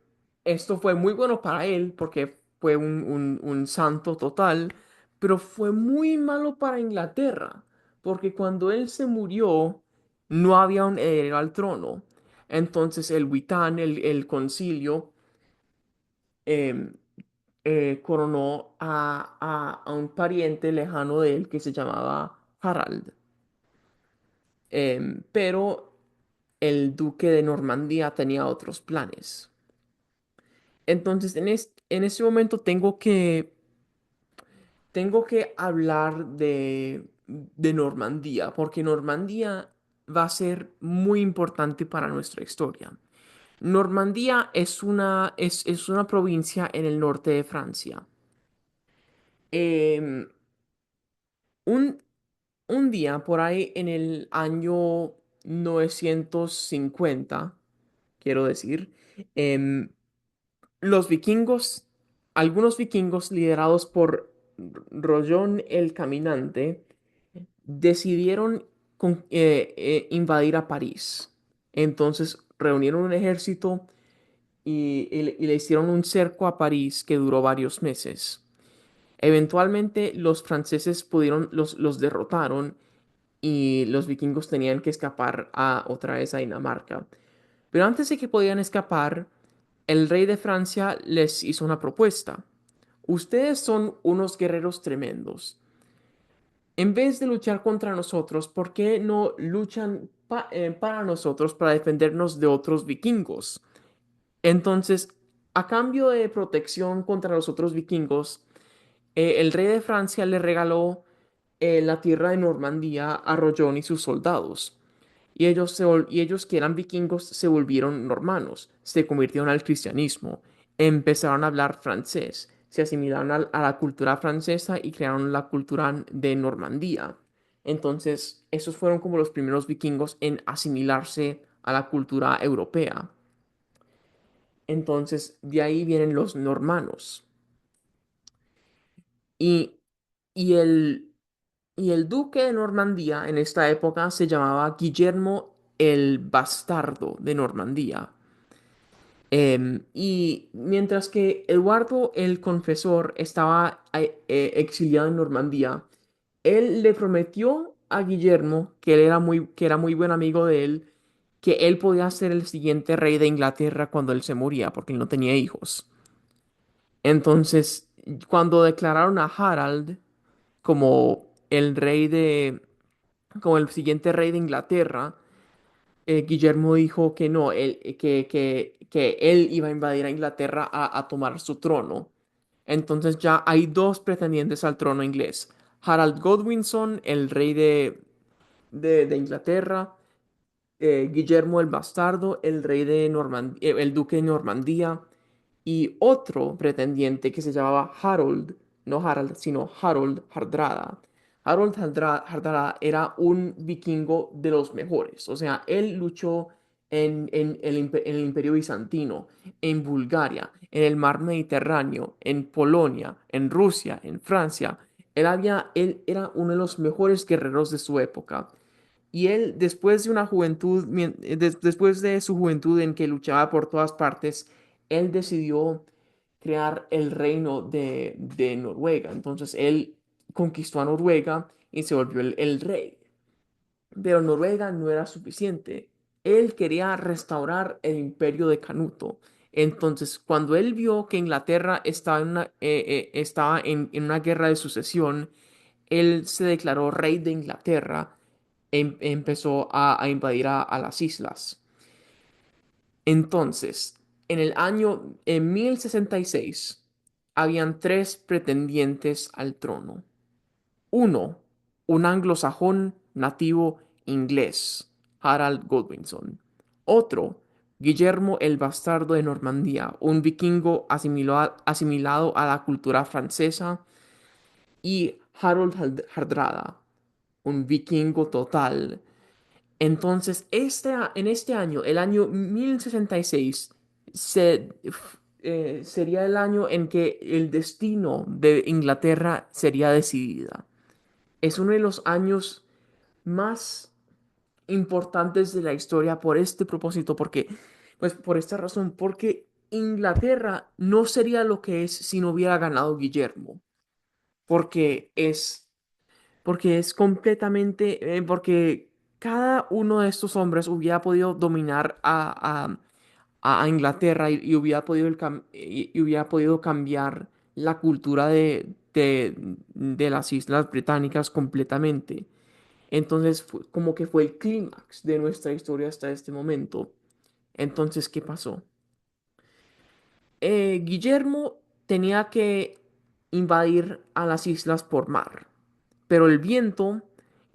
Esto fue muy bueno para él porque fue un santo total, pero fue muy malo para Inglaterra porque cuando él se murió no había un heredero al trono. Entonces el Witán, el concilio, em, coronó a un pariente lejano de él que se llamaba Harald. Pero el duque de Normandía tenía otros planes. Entonces, en este momento tengo que hablar de Normandía, porque Normandía va a ser muy importante para nuestra historia. Normandía es una provincia en el norte de Francia. Em, un, un día, por ahí en el año 950, quiero decir, em, los vikingos, algunos vikingos liderados por Rollón el Caminante, decidieron invadir a París. Entonces reunieron un ejército y le hicieron un cerco a París que duró varios meses. Eventualmente los franceses los derrotaron y los vikingos tenían que escapar otra vez a Dinamarca. Pero antes de que podían escapar, el rey de Francia les hizo una propuesta. Ustedes son unos guerreros tremendos. En vez de luchar contra nosotros, ¿por qué no luchan para nosotros para defendernos de otros vikingos? Entonces, a cambio de protección contra los otros vikingos, El rey de Francia le regaló la tierra de Normandía a Rollón y sus soldados. Y ellos que eran vikingos se volvieron normanos, se convirtieron al cristianismo, empezaron a hablar francés, se asimilaron a la cultura francesa y crearon la cultura de Normandía. Entonces, esos fueron como los primeros vikingos en asimilarse a la cultura europea. Entonces, de ahí vienen los normanos. Y, y el, y el duque de Normandía en esta época se llamaba Guillermo el Bastardo de Normandía. Y mientras que Eduardo el Confesor estaba exiliado en Normandía, él le prometió a Guillermo, que era muy buen amigo de él, que él podía ser el siguiente rey de Inglaterra cuando él se moría, porque él no tenía hijos. Entonces, cuando declararon a Harald como el rey como el siguiente rey de Inglaterra, Guillermo dijo que no, que él iba a invadir a Inglaterra a tomar su trono. Entonces ya hay dos pretendientes al trono inglés. Harald Godwinson, el rey de Inglaterra, Guillermo el Bastardo, el rey de el duque de Normandía, y otro pretendiente que se llamaba Harold, no Harald, sino Harold Hardrada. Hardrada era un vikingo de los mejores, o sea, él luchó en el Imperio Bizantino, en Bulgaria, en el Mar Mediterráneo, en Polonia, en Rusia, en Francia. Él era uno de los mejores guerreros de su época. Y él, después de una juventud, después de su juventud en que luchaba por todas partes, él decidió crear el reino de Noruega. Entonces él conquistó a Noruega y se volvió el rey. Pero Noruega no era suficiente. Él quería restaurar el imperio de Canuto. Entonces, cuando él vio que Inglaterra estaba en una guerra de sucesión, él se declaró rey de Inglaterra empezó a invadir a las islas. Entonces, en 1066, habían tres pretendientes al trono. Uno, un anglosajón nativo inglés, Harald Godwinson. Otro, Guillermo el Bastardo de Normandía, un vikingo asimilado a la cultura francesa. Y Harold Hardrada, un vikingo total. Entonces, en este año, el año 1066, sería el año en que el destino de Inglaterra sería decidida. Es uno de los años más importantes de la historia por este propósito, pues por esta razón, porque Inglaterra no sería lo que es si no hubiera ganado Guillermo, porque es porque cada uno de estos hombres hubiera podido dominar a Inglaterra y hubiera y hubiera podido cambiar la cultura de las Islas Británicas completamente. Entonces, como que fue el clímax de nuestra historia hasta este momento. Entonces, ¿qué pasó? Guillermo tenía que invadir a las islas por mar, pero el viento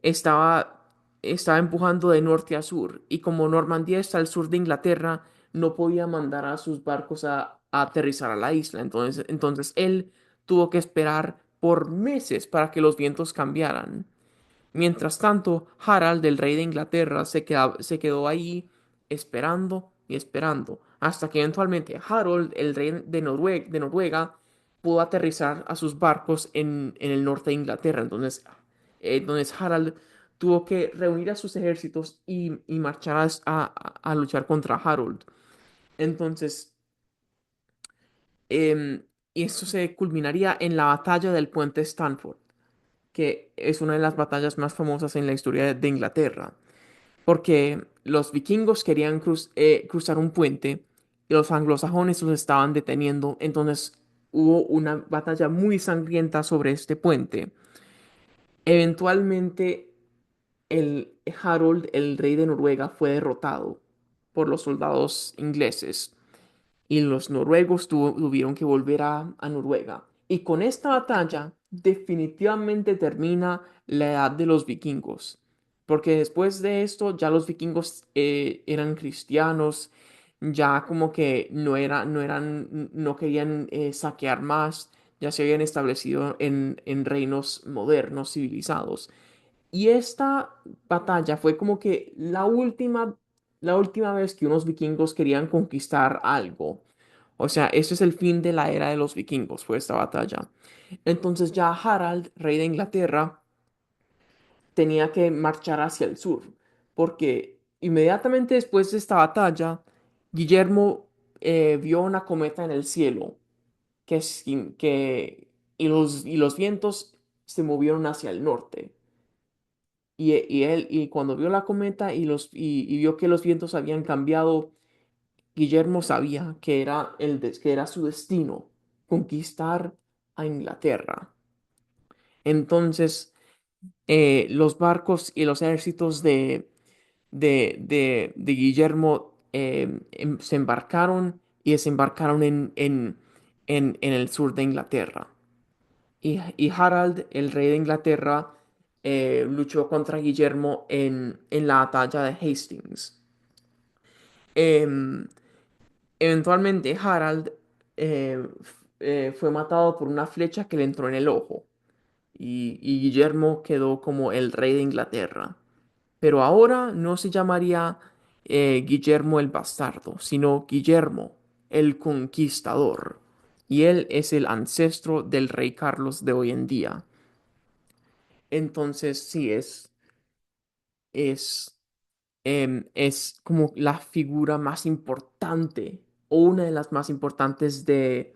estaba, estaba empujando de norte a sur, y como Normandía está al sur de Inglaterra, no podía mandar a sus barcos a aterrizar a la isla. Entonces él tuvo que esperar por meses para que los vientos cambiaran. Mientras tanto, Harald, el rey de Inglaterra, se quedó ahí esperando y esperando, hasta que eventualmente Harold, el rey de Noruega, pudo aterrizar a sus barcos en el norte de Inglaterra. Entonces Harald tuvo que reunir a sus ejércitos y marchar a luchar contra Harold. Entonces, y esto se culminaría en la batalla del puente Stanford, que es una de las batallas más famosas en la historia de Inglaterra, porque los vikingos querían cruzar un puente y los anglosajones los estaban deteniendo. Entonces hubo una batalla muy sangrienta sobre este puente. Eventualmente, Harold, el rey de Noruega, fue derrotado por los soldados ingleses y los noruegos tuvieron que volver a Noruega. Y con esta batalla definitivamente termina la edad de los vikingos, porque después de esto ya los vikingos eran cristianos, ya como que no querían saquear más, ya se habían establecido en reinos modernos, civilizados. Y esta batalla fue como que la última vez que unos vikingos querían conquistar algo. O sea, ese es el fin de la era de los vikingos, fue esta batalla. Entonces ya Harald, rey de Inglaterra, tenía que marchar hacia el sur, porque inmediatamente después de esta batalla, Guillermo vio una cometa en el cielo y los vientos se movieron hacia el norte. Y cuando vio la cometa y vio que los vientos habían cambiado, Guillermo sabía que que era su destino, conquistar a Inglaterra. Entonces, los barcos y los ejércitos de Guillermo se embarcaron y desembarcaron en el sur de Inglaterra. Y Harald, el rey de Inglaterra, luchó contra Guillermo en la batalla de Hastings. Em, Eventualmente Harald fue matado por una flecha que le entró en el ojo y Guillermo quedó como el rey de Inglaterra. Pero ahora no se llamaría Guillermo el Bastardo, sino Guillermo el Conquistador. Y él es el ancestro del rey Carlos de hoy en día. Entonces, sí, es, es como la figura más importante o una de las más importantes de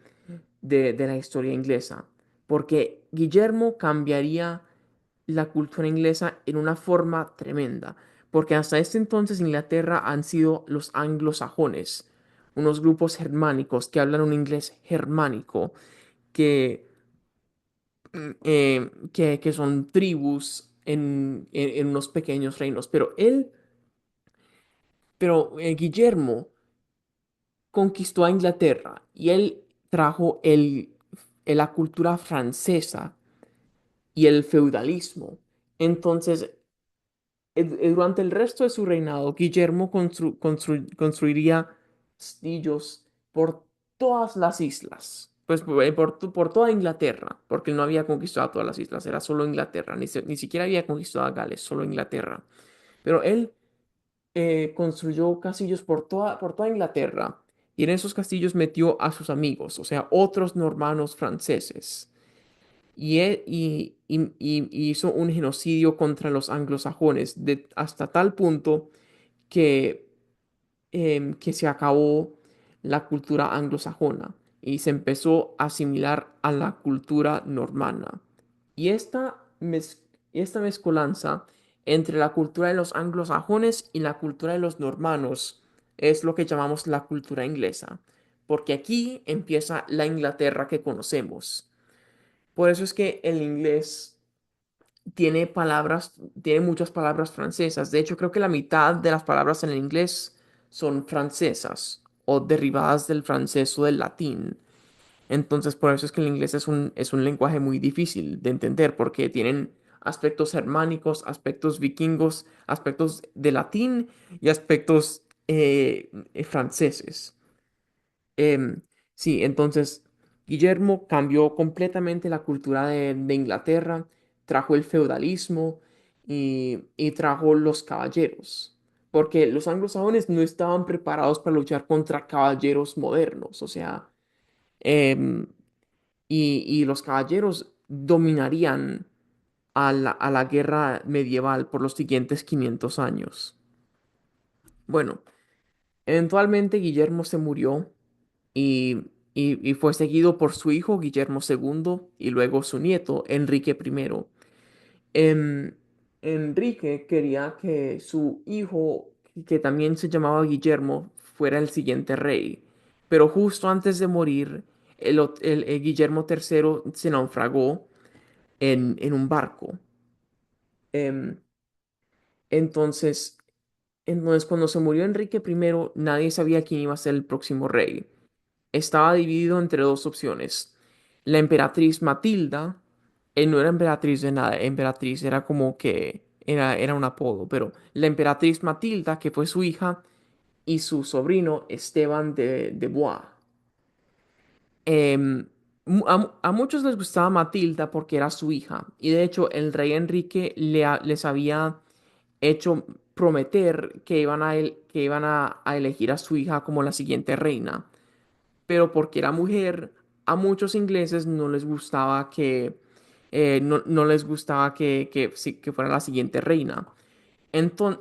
la historia inglesa, porque Guillermo cambiaría la cultura inglesa en una forma tremenda, porque hasta este entonces Inglaterra han sido los anglosajones, unos grupos germánicos que hablan un inglés germánico, que, que son tribus en unos pequeños reinos, Guillermo conquistó a Inglaterra y él trajo la cultura francesa y el feudalismo. Entonces, durante el resto de su reinado, Guillermo construiría castillos por todas las islas, pues por toda Inglaterra, porque él no había conquistado todas las islas, era solo Inglaterra, ni siquiera había conquistado a Gales, solo Inglaterra. Pero él construyó castillos por toda Inglaterra y en esos castillos metió a sus amigos, o sea, otros normanos franceses. Y hizo un genocidio contra los anglosajones hasta tal punto que, que se acabó la cultura anglosajona y se empezó a asimilar a la cultura normana. Y esta mezcolanza entre la cultura de los anglosajones y la cultura de los normanos es lo que llamamos la cultura inglesa, porque aquí empieza la Inglaterra que conocemos. Por eso es que el inglés tiene muchas palabras francesas. De hecho, creo que la mitad de las palabras en el inglés son francesas o derivadas del francés o del latín. Entonces, por eso es que el inglés es un lenguaje muy difícil de entender porque tienen aspectos germánicos, aspectos vikingos, aspectos de latín y aspectos franceses. Em, sí, entonces Guillermo cambió completamente la cultura de Inglaterra, trajo el feudalismo y trajo los caballeros, porque los anglosajones no estaban preparados para luchar contra caballeros modernos, o sea, em, y los caballeros dominarían a la guerra medieval por los siguientes 500 años. Bueno, eventualmente Guillermo se murió y fue seguido por su hijo Guillermo II y luego su nieto Enrique I. Em, Enrique quería que su hijo, que también se llamaba Guillermo, fuera el siguiente rey, pero justo antes de morir, el Guillermo III se naufragó en un barco. Em, entonces, entonces, cuando se murió Enrique I, nadie sabía quién iba a ser el próximo rey. Estaba dividido entre dos opciones. La emperatriz Matilda, no era emperatriz de nada, emperatriz era como que era un apodo, pero la emperatriz Matilda, que fue su hija, y su sobrino Esteban de Bois. A muchos les gustaba Matilda porque era su hija, y de hecho el rey Enrique les había hecho prometer que que iban a elegir a su hija como la siguiente reina, pero porque era mujer, a muchos ingleses no les gustaba no les gustaba que fuera la siguiente reina.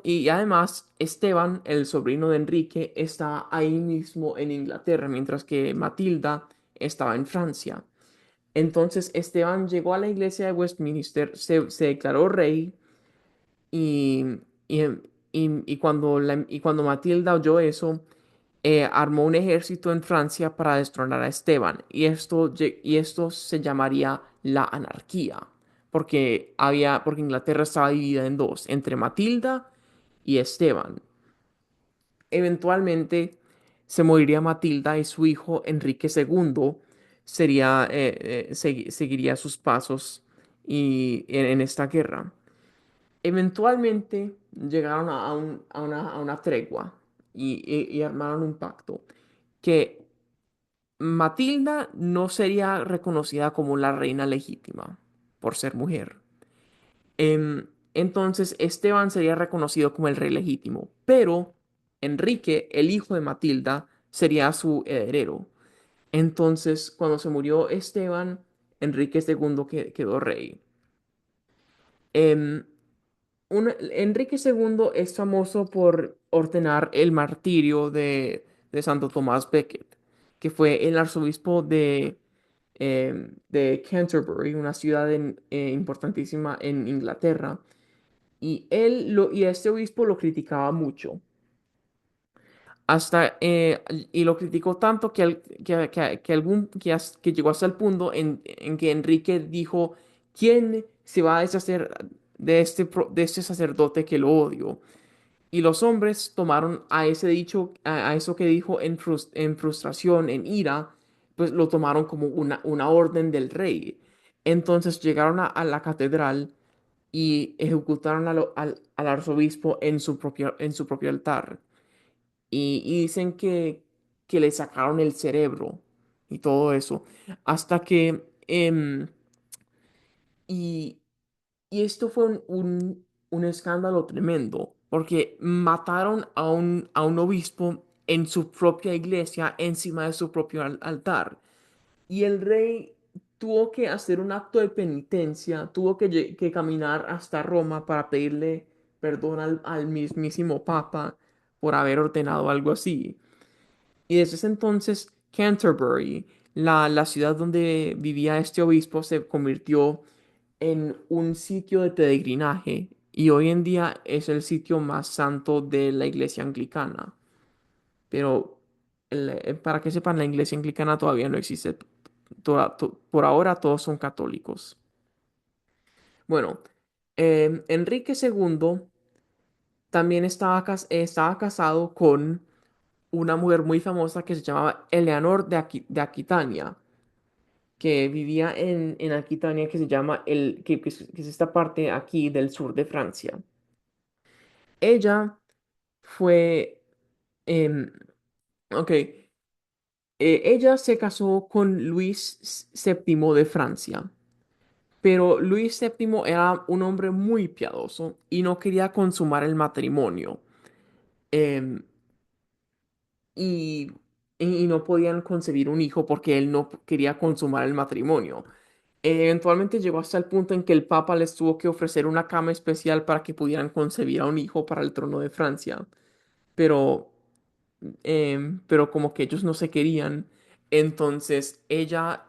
Y además, Esteban, el sobrino de Enrique, está ahí mismo en Inglaterra, mientras que Matilda estaba en Francia. Entonces, Esteban llegó a la iglesia de Westminster, se declaró rey y, y, y cuando Matilda oyó eso, armó un ejército en Francia para destronar a Esteban. Y esto se llamaría la anarquía, porque Inglaterra estaba dividida en dos, entre Matilda y Esteban. Eventualmente se moriría Matilda y su hijo Enrique II seguiría sus pasos en esta guerra. Eventualmente llegaron a una tregua y armaron un pacto que Matilda no sería reconocida como la reina legítima por ser mujer. Entonces Esteban sería reconocido como el rey legítimo, pero Enrique, el hijo de Matilda, sería su heredero. Entonces, cuando se murió Esteban, Enrique II quedó rey. Em, Enrique II es famoso por ordenar el martirio de Santo Tomás Becket, que fue el arzobispo de Canterbury, una ciudad importantísima en Inglaterra. Y este obispo lo criticaba mucho. Y lo criticó tanto que llegó hasta el punto en que Enrique dijo: ¿quién se va a deshacer de este sacerdote que lo odio? Y los hombres tomaron a ese dicho, a eso que dijo en frustración, en ira, pues lo tomaron como una orden del rey. Entonces llegaron a la catedral y ejecutaron al arzobispo en su propio altar. Y dicen que le sacaron el cerebro y todo eso. Hasta que... y, y esto fue un escándalo tremendo, porque mataron a un obispo en su propia iglesia, encima de su propio altar. Y el rey tuvo que hacer un acto de penitencia, tuvo que caminar hasta Roma para pedirle perdón al mismísimo Papa por haber ordenado algo así. Y desde ese entonces, Canterbury, la ciudad donde vivía este obispo, se convirtió en un sitio de peregrinaje y hoy en día es el sitio más santo de la iglesia anglicana. Pero para que sepan, la iglesia anglicana todavía no existe. Por ahora todos son católicos. Bueno, Enrique II también estaba casado con una mujer muy famosa que se llamaba Eleanor de Aquitania, que vivía en Aquitania, que se llama que es esta parte aquí del sur de Francia. Ella fue, em, ok, ella se casó con Luis VII de Francia, pero Luis VII era un hombre muy piadoso y no quería consumar el matrimonio. Em, y, y no podían concebir un hijo porque él no quería consumar el matrimonio. Eventualmente llegó hasta el punto en que el Papa les tuvo que ofrecer una cama especial para que pudieran concebir a un hijo para el trono de Francia. Pero, pero como que ellos no se querían, entonces ella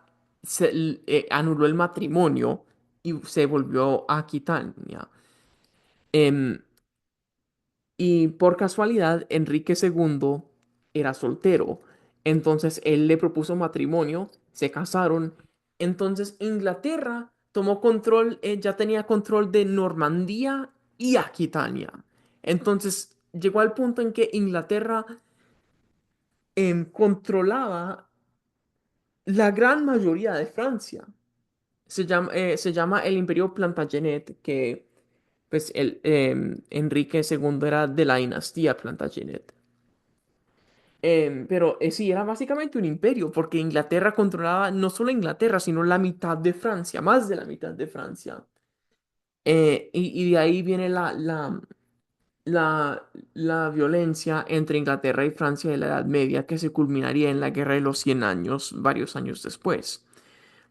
anuló el matrimonio y se volvió a Aquitania. Em, y por casualidad, Enrique II era soltero. Entonces él le propuso matrimonio, se casaron. Entonces Inglaterra tomó control, ya tenía control de Normandía y Aquitania. Entonces llegó al punto en que Inglaterra controlaba La gran mayoría de Francia se llama el Imperio Plantagenet, que pues Enrique II era de la dinastía Plantagenet. Pero sí, era básicamente un imperio, porque Inglaterra controlaba no solo Inglaterra, sino la mitad de Francia, más de la mitad de Francia. Y de ahí viene la violencia entre Inglaterra y Francia de la Edad Media, que se culminaría en la Guerra de los 100 años, varios años después.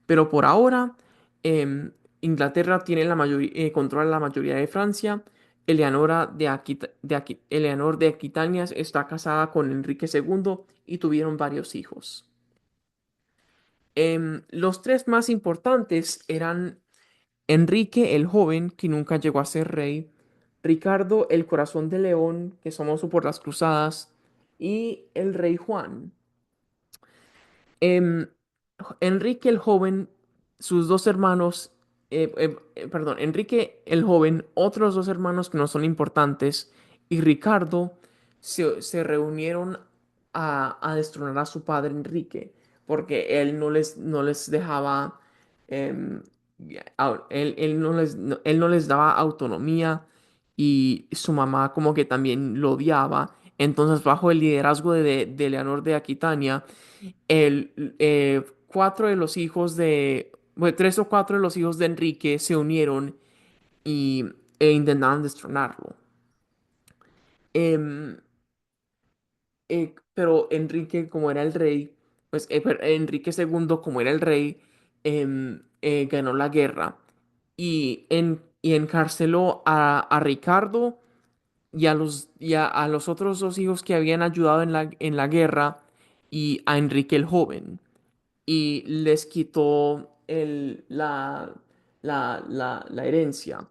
Pero por ahora, Inglaterra tiene controla la mayoría de Francia. Eleanor de Aquitania está casada con Enrique II y tuvieron varios hijos. Los tres más importantes eran Enrique el Joven, que nunca llegó a ser rey, Ricardo el Corazón de León, que es famoso por las cruzadas, y el rey Juan. Em, Enrique el Joven, sus dos hermanos, perdón, Enrique el Joven, otros dos hermanos que no son importantes, y Ricardo se reunieron a destronar a su padre Enrique, porque él no les dejaba, em, él no les daba autonomía y su mamá como que también lo odiaba. Entonces, bajo el liderazgo de Leonor de Aquitania, cuatro de los hijos bueno, tres o cuatro de los hijos de Enrique se unieron e intentaron destronarlo. Em, pero Enrique, como era el rey, pues Enrique II, como era el rey, ganó la guerra y encarceló a Ricardo a los otros dos hijos que habían ayudado en en la guerra y a Enrique el joven y les quitó la herencia.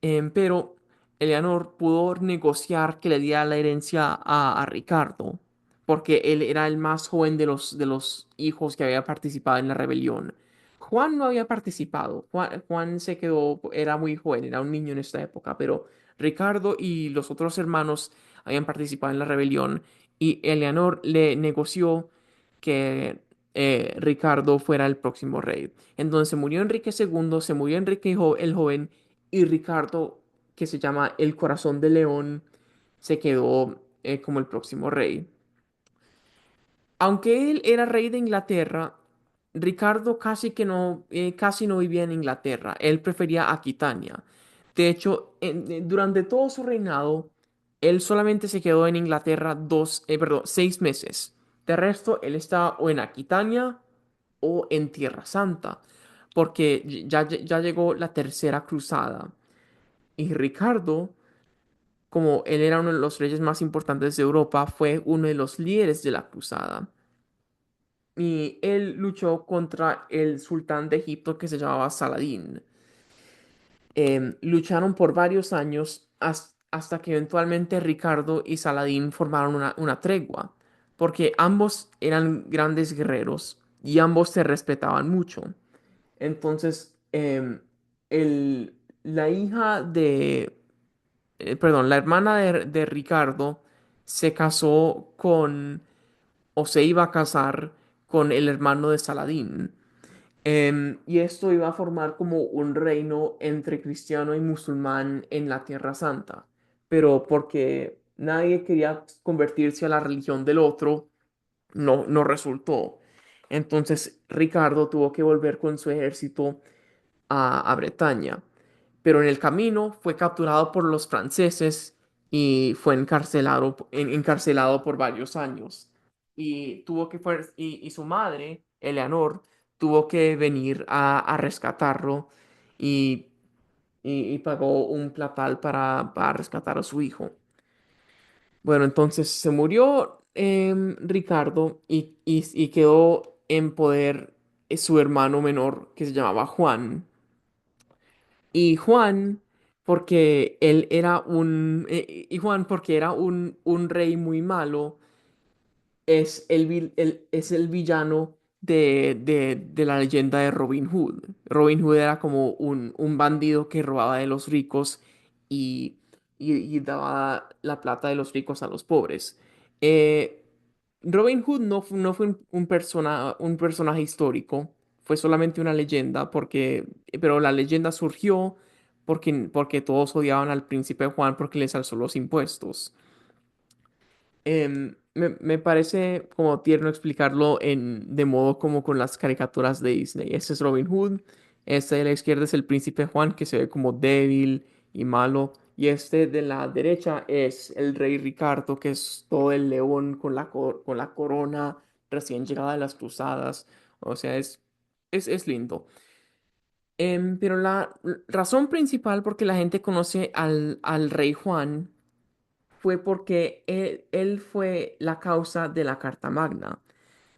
Pero Eleanor pudo negociar que le diera la herencia a Ricardo, porque él era el más joven de los hijos que había participado en la rebelión. Juan no había participado. Juan se quedó, era muy joven, era un niño en esta época, pero Ricardo y los otros hermanos habían participado en la rebelión y Eleanor le negoció que Ricardo fuera el próximo rey. Entonces murió Enrique II, se murió el joven y Ricardo, que se llama el Corazón de León, se quedó como el próximo rey. Aunque él era rey de Inglaterra, Ricardo casi no vivía en Inglaterra. Él prefería Aquitania. De hecho, durante todo su reinado, él solamente se quedó en Inglaterra 6 meses. De resto, él estaba o en Aquitania o en Tierra Santa, porque ya llegó la tercera cruzada. Y Ricardo, como él era uno de los reyes más importantes de Europa, fue uno de los líderes de la cruzada. Y él luchó contra el sultán de Egipto que se llamaba Saladín. Lucharon por varios años hasta que eventualmente Ricardo y Saladín formaron una tregua, porque ambos eran grandes guerreros y ambos se respetaban mucho. Entonces, la hija perdón, la hermana de Ricardo se casó o se iba a casar con el hermano de Saladín. Y esto iba a formar como un reino entre cristiano y musulmán en la Tierra Santa. Pero porque nadie quería convertirse a la religión del otro, no resultó. Entonces Ricardo tuvo que volver con su ejército a Bretaña, pero en el camino fue capturado por los franceses y fue encarcelado por varios años. Y su madre, Eleanor, tuvo que venir a rescatarlo y, y pagó un platal para rescatar a su hijo. Bueno, entonces se murió Ricardo y quedó en poder su hermano menor que se llamaba Juan. Y Juan, y Juan, porque era un rey muy malo, es el villano de la leyenda de Robin Hood. Robin Hood era como un bandido que robaba de los ricos y, y daba la plata de los ricos a los pobres. Robin Hood no fue un personaje histórico, fue solamente una leyenda, pero la leyenda surgió porque todos odiaban al príncipe Juan porque les alzó los impuestos. Me parece como tierno explicarlo de modo como con las caricaturas de Disney. Este es Robin Hood, este de la izquierda es el príncipe Juan que se ve como débil y malo, y este de la derecha es el rey Ricardo, que es todo el león con con la corona recién llegada de las cruzadas. O sea, es lindo. Pero la razón principal por que la gente conoce al rey Juan fue porque él fue la causa de la Carta Magna.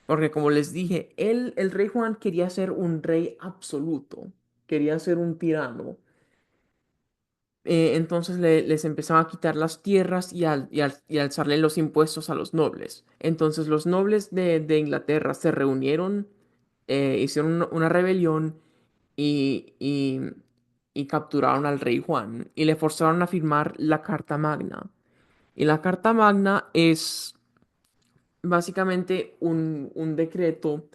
Porque como les dije, el rey Juan quería ser un rey absoluto, quería ser un tirano. Entonces les empezaba a quitar las tierras y alzarle los impuestos a los nobles. Entonces los nobles de Inglaterra se reunieron, hicieron una rebelión y, y, y capturaron al rey Juan y le forzaron a firmar la Carta Magna. Y la Carta Magna es básicamente un decreto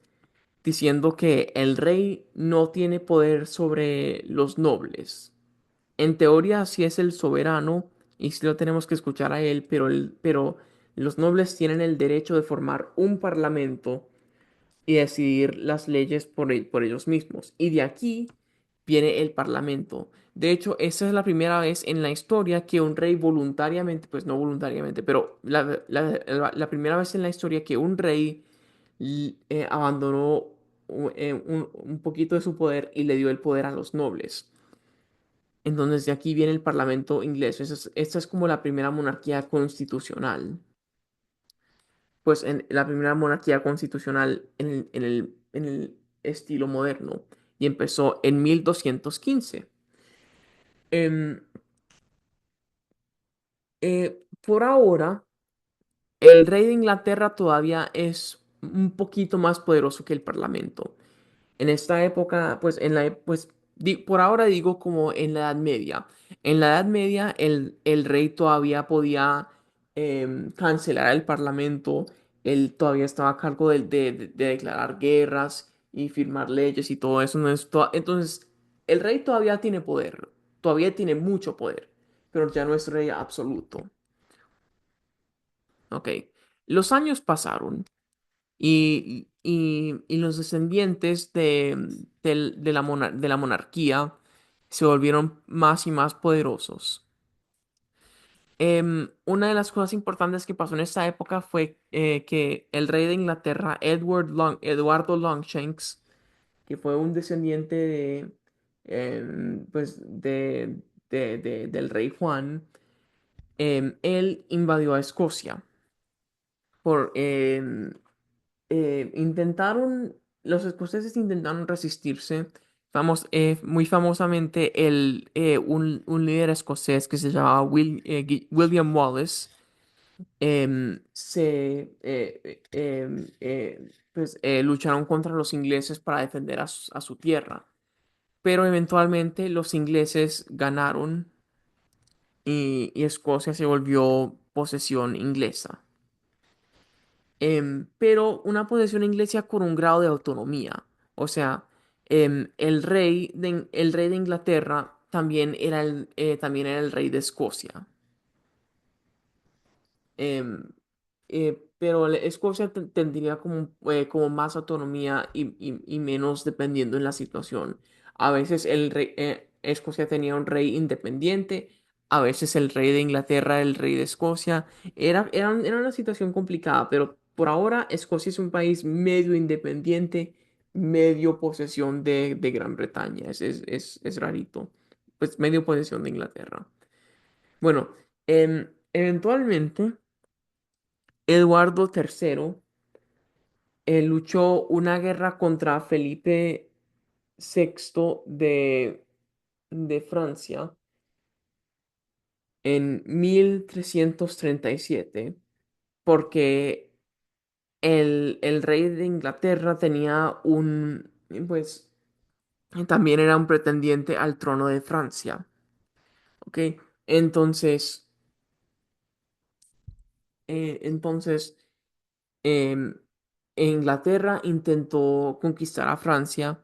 diciendo que el rey no tiene poder sobre los nobles. En teoría sí es el soberano y sí lo tenemos que escuchar a él, pero los nobles tienen el derecho de formar un parlamento y decidir las leyes por ellos mismos. Y de aquí viene el parlamento. De hecho, esa es la primera vez en la historia que un rey voluntariamente, pues no voluntariamente, pero la primera vez en la historia que un rey abandonó un poquito de su poder y le dio el poder a los nobles. Entonces, de aquí viene el parlamento inglés. Esta es como la primera monarquía constitucional, pues en la primera monarquía constitucional en el estilo moderno y empezó en 1215. Em, por ahora, el rey de Inglaterra todavía es un poquito más poderoso que el parlamento. En esta época, pues, pues por ahora digo como en la Edad Media. En la Edad Media, el rey todavía podía cancelar el parlamento. Él todavía estaba a cargo de declarar guerras y firmar leyes y todo eso. Entonces, el rey todavía tiene poder. Todavía tiene mucho poder. Pero ya no es rey absoluto. Ok. Los años pasaron. Y los descendientes de la monarquía se volvieron más y más poderosos. Una de las cosas importantes que pasó en esta época fue que el rey de Inglaterra, Eduardo Longshanks, que fue un descendiente pues del rey Juan, él invadió a Escocia por, los escoceses intentaron resistirse. Muy famosamente, un líder escocés que se llamaba William Wallace, lucharon contra los ingleses para defender a su tierra. Pero eventualmente los ingleses ganaron y Escocia se volvió posesión inglesa. Pero una posesión inglesa con un grado de autonomía. O sea, el rey de Inglaterra también era el rey de Escocia. Em, pero Escocia tendría como más autonomía y menos dependiendo en la situación. A veces Escocia tenía un rey independiente, a veces el rey de Inglaterra, el rey de Escocia. Era una situación complicada, pero por ahora Escocia es un país medio independiente, medio posesión de Gran Bretaña. Es rarito. Pues medio posesión de Inglaterra. Bueno, eventualmente. Eduardo III luchó una guerra contra Felipe VI de Francia en 1337 porque el rey de Inglaterra tenía pues también era un pretendiente al trono de Francia, ¿ok? Entonces, entonces em, Inglaterra intentó conquistar a Francia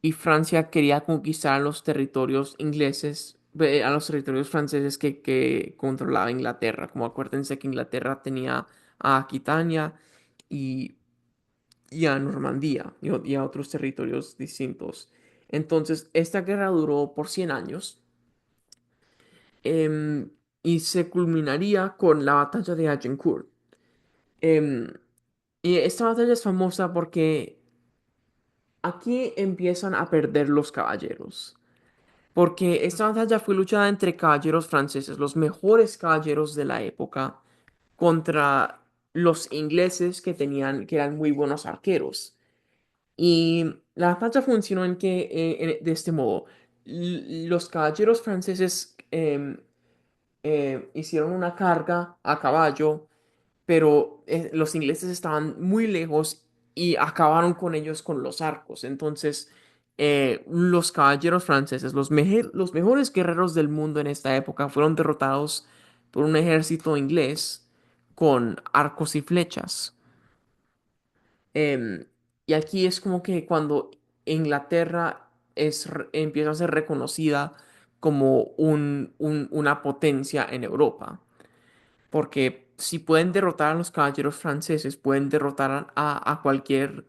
y Francia quería conquistar a los territorios ingleses, a los territorios franceses que controlaba Inglaterra. Como acuérdense que Inglaterra tenía a Aquitania y, y a Normandía y a otros territorios distintos. Entonces, esta guerra duró por 100 años em, y se culminaría con la batalla de Agincourt. Em, y esta batalla es famosa porque aquí empiezan a perder los caballeros. Porque esta batalla fue luchada entre caballeros franceses, los mejores caballeros de la época, contra los ingleses que eran muy buenos arqueros. Y la batalla funcionó en que, de este modo, los caballeros franceses hicieron una carga a caballo, pero los ingleses estaban muy lejos y acabaron con ellos con los arcos. Entonces, los caballeros franceses, los mejores guerreros del mundo en esta época, fueron derrotados por un ejército inglés con arcos y flechas. Em, y aquí es como que cuando Inglaterra empieza a ser reconocida como una potencia en Europa. Porque si pueden derrotar a los caballeros franceses, pueden derrotar a cualquier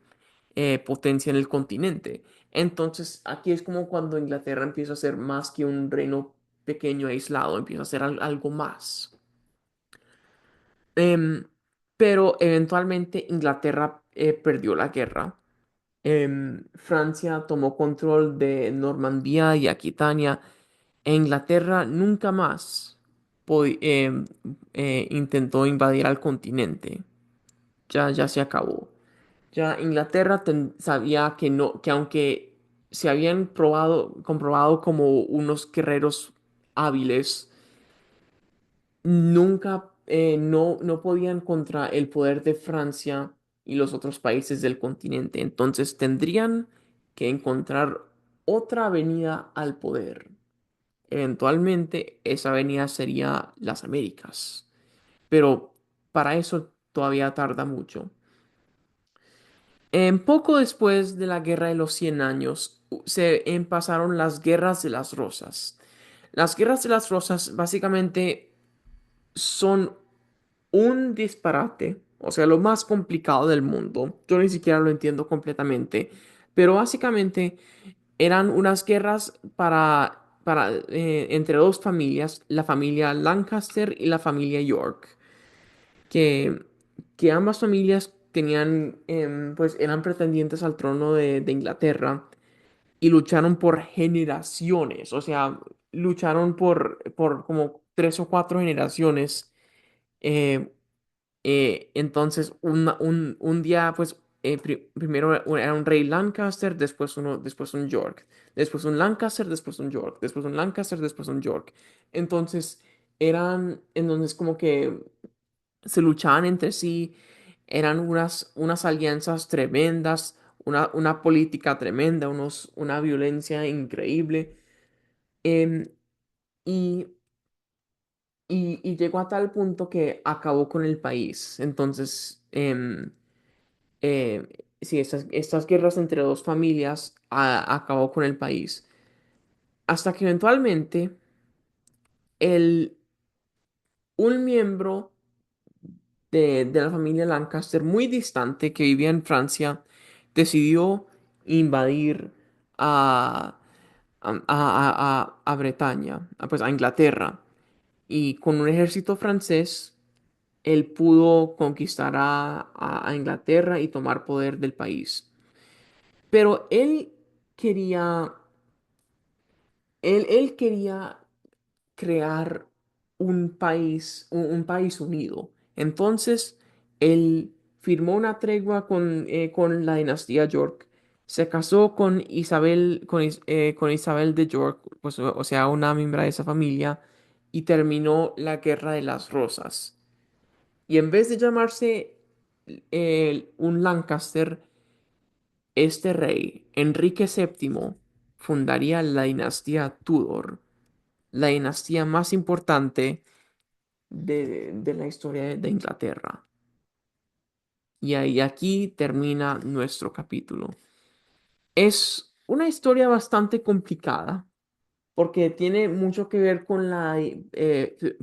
potencia en el continente. Entonces, aquí es como cuando Inglaterra empieza a ser más que un reino pequeño aislado, empieza a ser algo más. Em, pero eventualmente Inglaterra perdió la guerra. Francia tomó control de Normandía y Aquitania e Inglaterra nunca más intentó invadir al continente. Ya se acabó. Ya Inglaterra sabía que no, que aunque se habían comprobado como unos guerreros hábiles, nunca no podían contra el poder de Francia y los otros países del continente. Entonces tendrían que encontrar otra avenida al poder. Eventualmente esa avenida sería las Américas. Pero para eso todavía tarda mucho. Poco después de la Guerra de los 100 años, pasaron las Guerras de las Rosas. Las Guerras de las Rosas básicamente son un disparate, o sea, lo más complicado del mundo. Yo ni siquiera lo entiendo completamente, pero básicamente eran unas guerras entre dos familias, la familia Lancaster y la familia York, que, que ambas familias tenían, pues eran pretendientes al trono de Inglaterra y lucharon por generaciones, o sea, lucharon por como 3 o 4 generaciones. eh, entonces, un día, pues, primero era un rey Lancaster, después un York, después un Lancaster, después un York, después un Lancaster, después un York. Entonces, entonces como que se luchaban entre sí, eran unas alianzas tremendas, una política tremenda, una violencia increíble. em, y y llegó a tal punto que acabó con el país. Entonces, sí, estas guerras entre dos familias acabó con el país. Hasta que eventualmente el, un miembro de la familia Lancaster, muy distante, que vivía en Francia, decidió invadir a Bretaña, pues a Inglaterra. Y con un ejército francés él pudo conquistar a Inglaterra y tomar poder del país. Pero quería, él quería crear un país unido. Entonces, él firmó una tregua con la dinastía York. Se casó con con Isabel de York, pues, o sea, una miembro de esa familia, y terminó la Guerra de las Rosas. Y en vez de llamarse un Lancaster, este rey, Enrique VII, fundaría la dinastía Tudor, la dinastía más importante de la historia de Inglaterra. Y ahí aquí termina nuestro capítulo. Es una historia bastante complicada porque tiene mucho que ver con la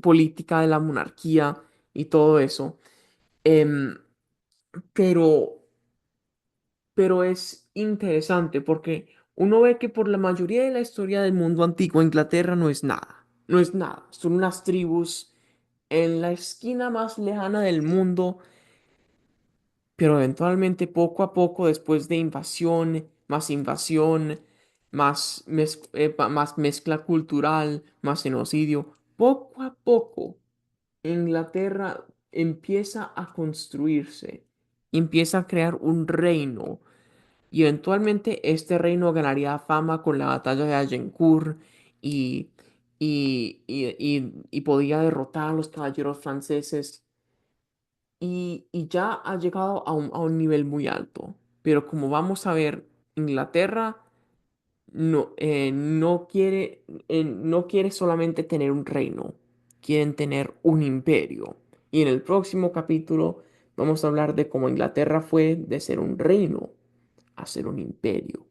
política de la monarquía y todo eso. Em, pero, pero es interesante porque uno ve que por la mayoría de la historia del mundo antiguo, Inglaterra no es nada. No es nada. Son unas tribus en la esquina más lejana del mundo, pero eventualmente poco a poco, después de invasión, más mezcla cultural, más genocidio, poco a poco Inglaterra empieza a construirse, empieza a crear un reino y eventualmente este reino ganaría fama con la batalla de Agincourt y, y podía derrotar a los caballeros franceses y ya ha llegado a un nivel muy alto. Pero como vamos a ver, Inglaterra no quiere solamente tener un reino, quieren tener un imperio. Y en el próximo capítulo vamos a hablar de cómo Inglaterra fue de ser un reino a ser un imperio.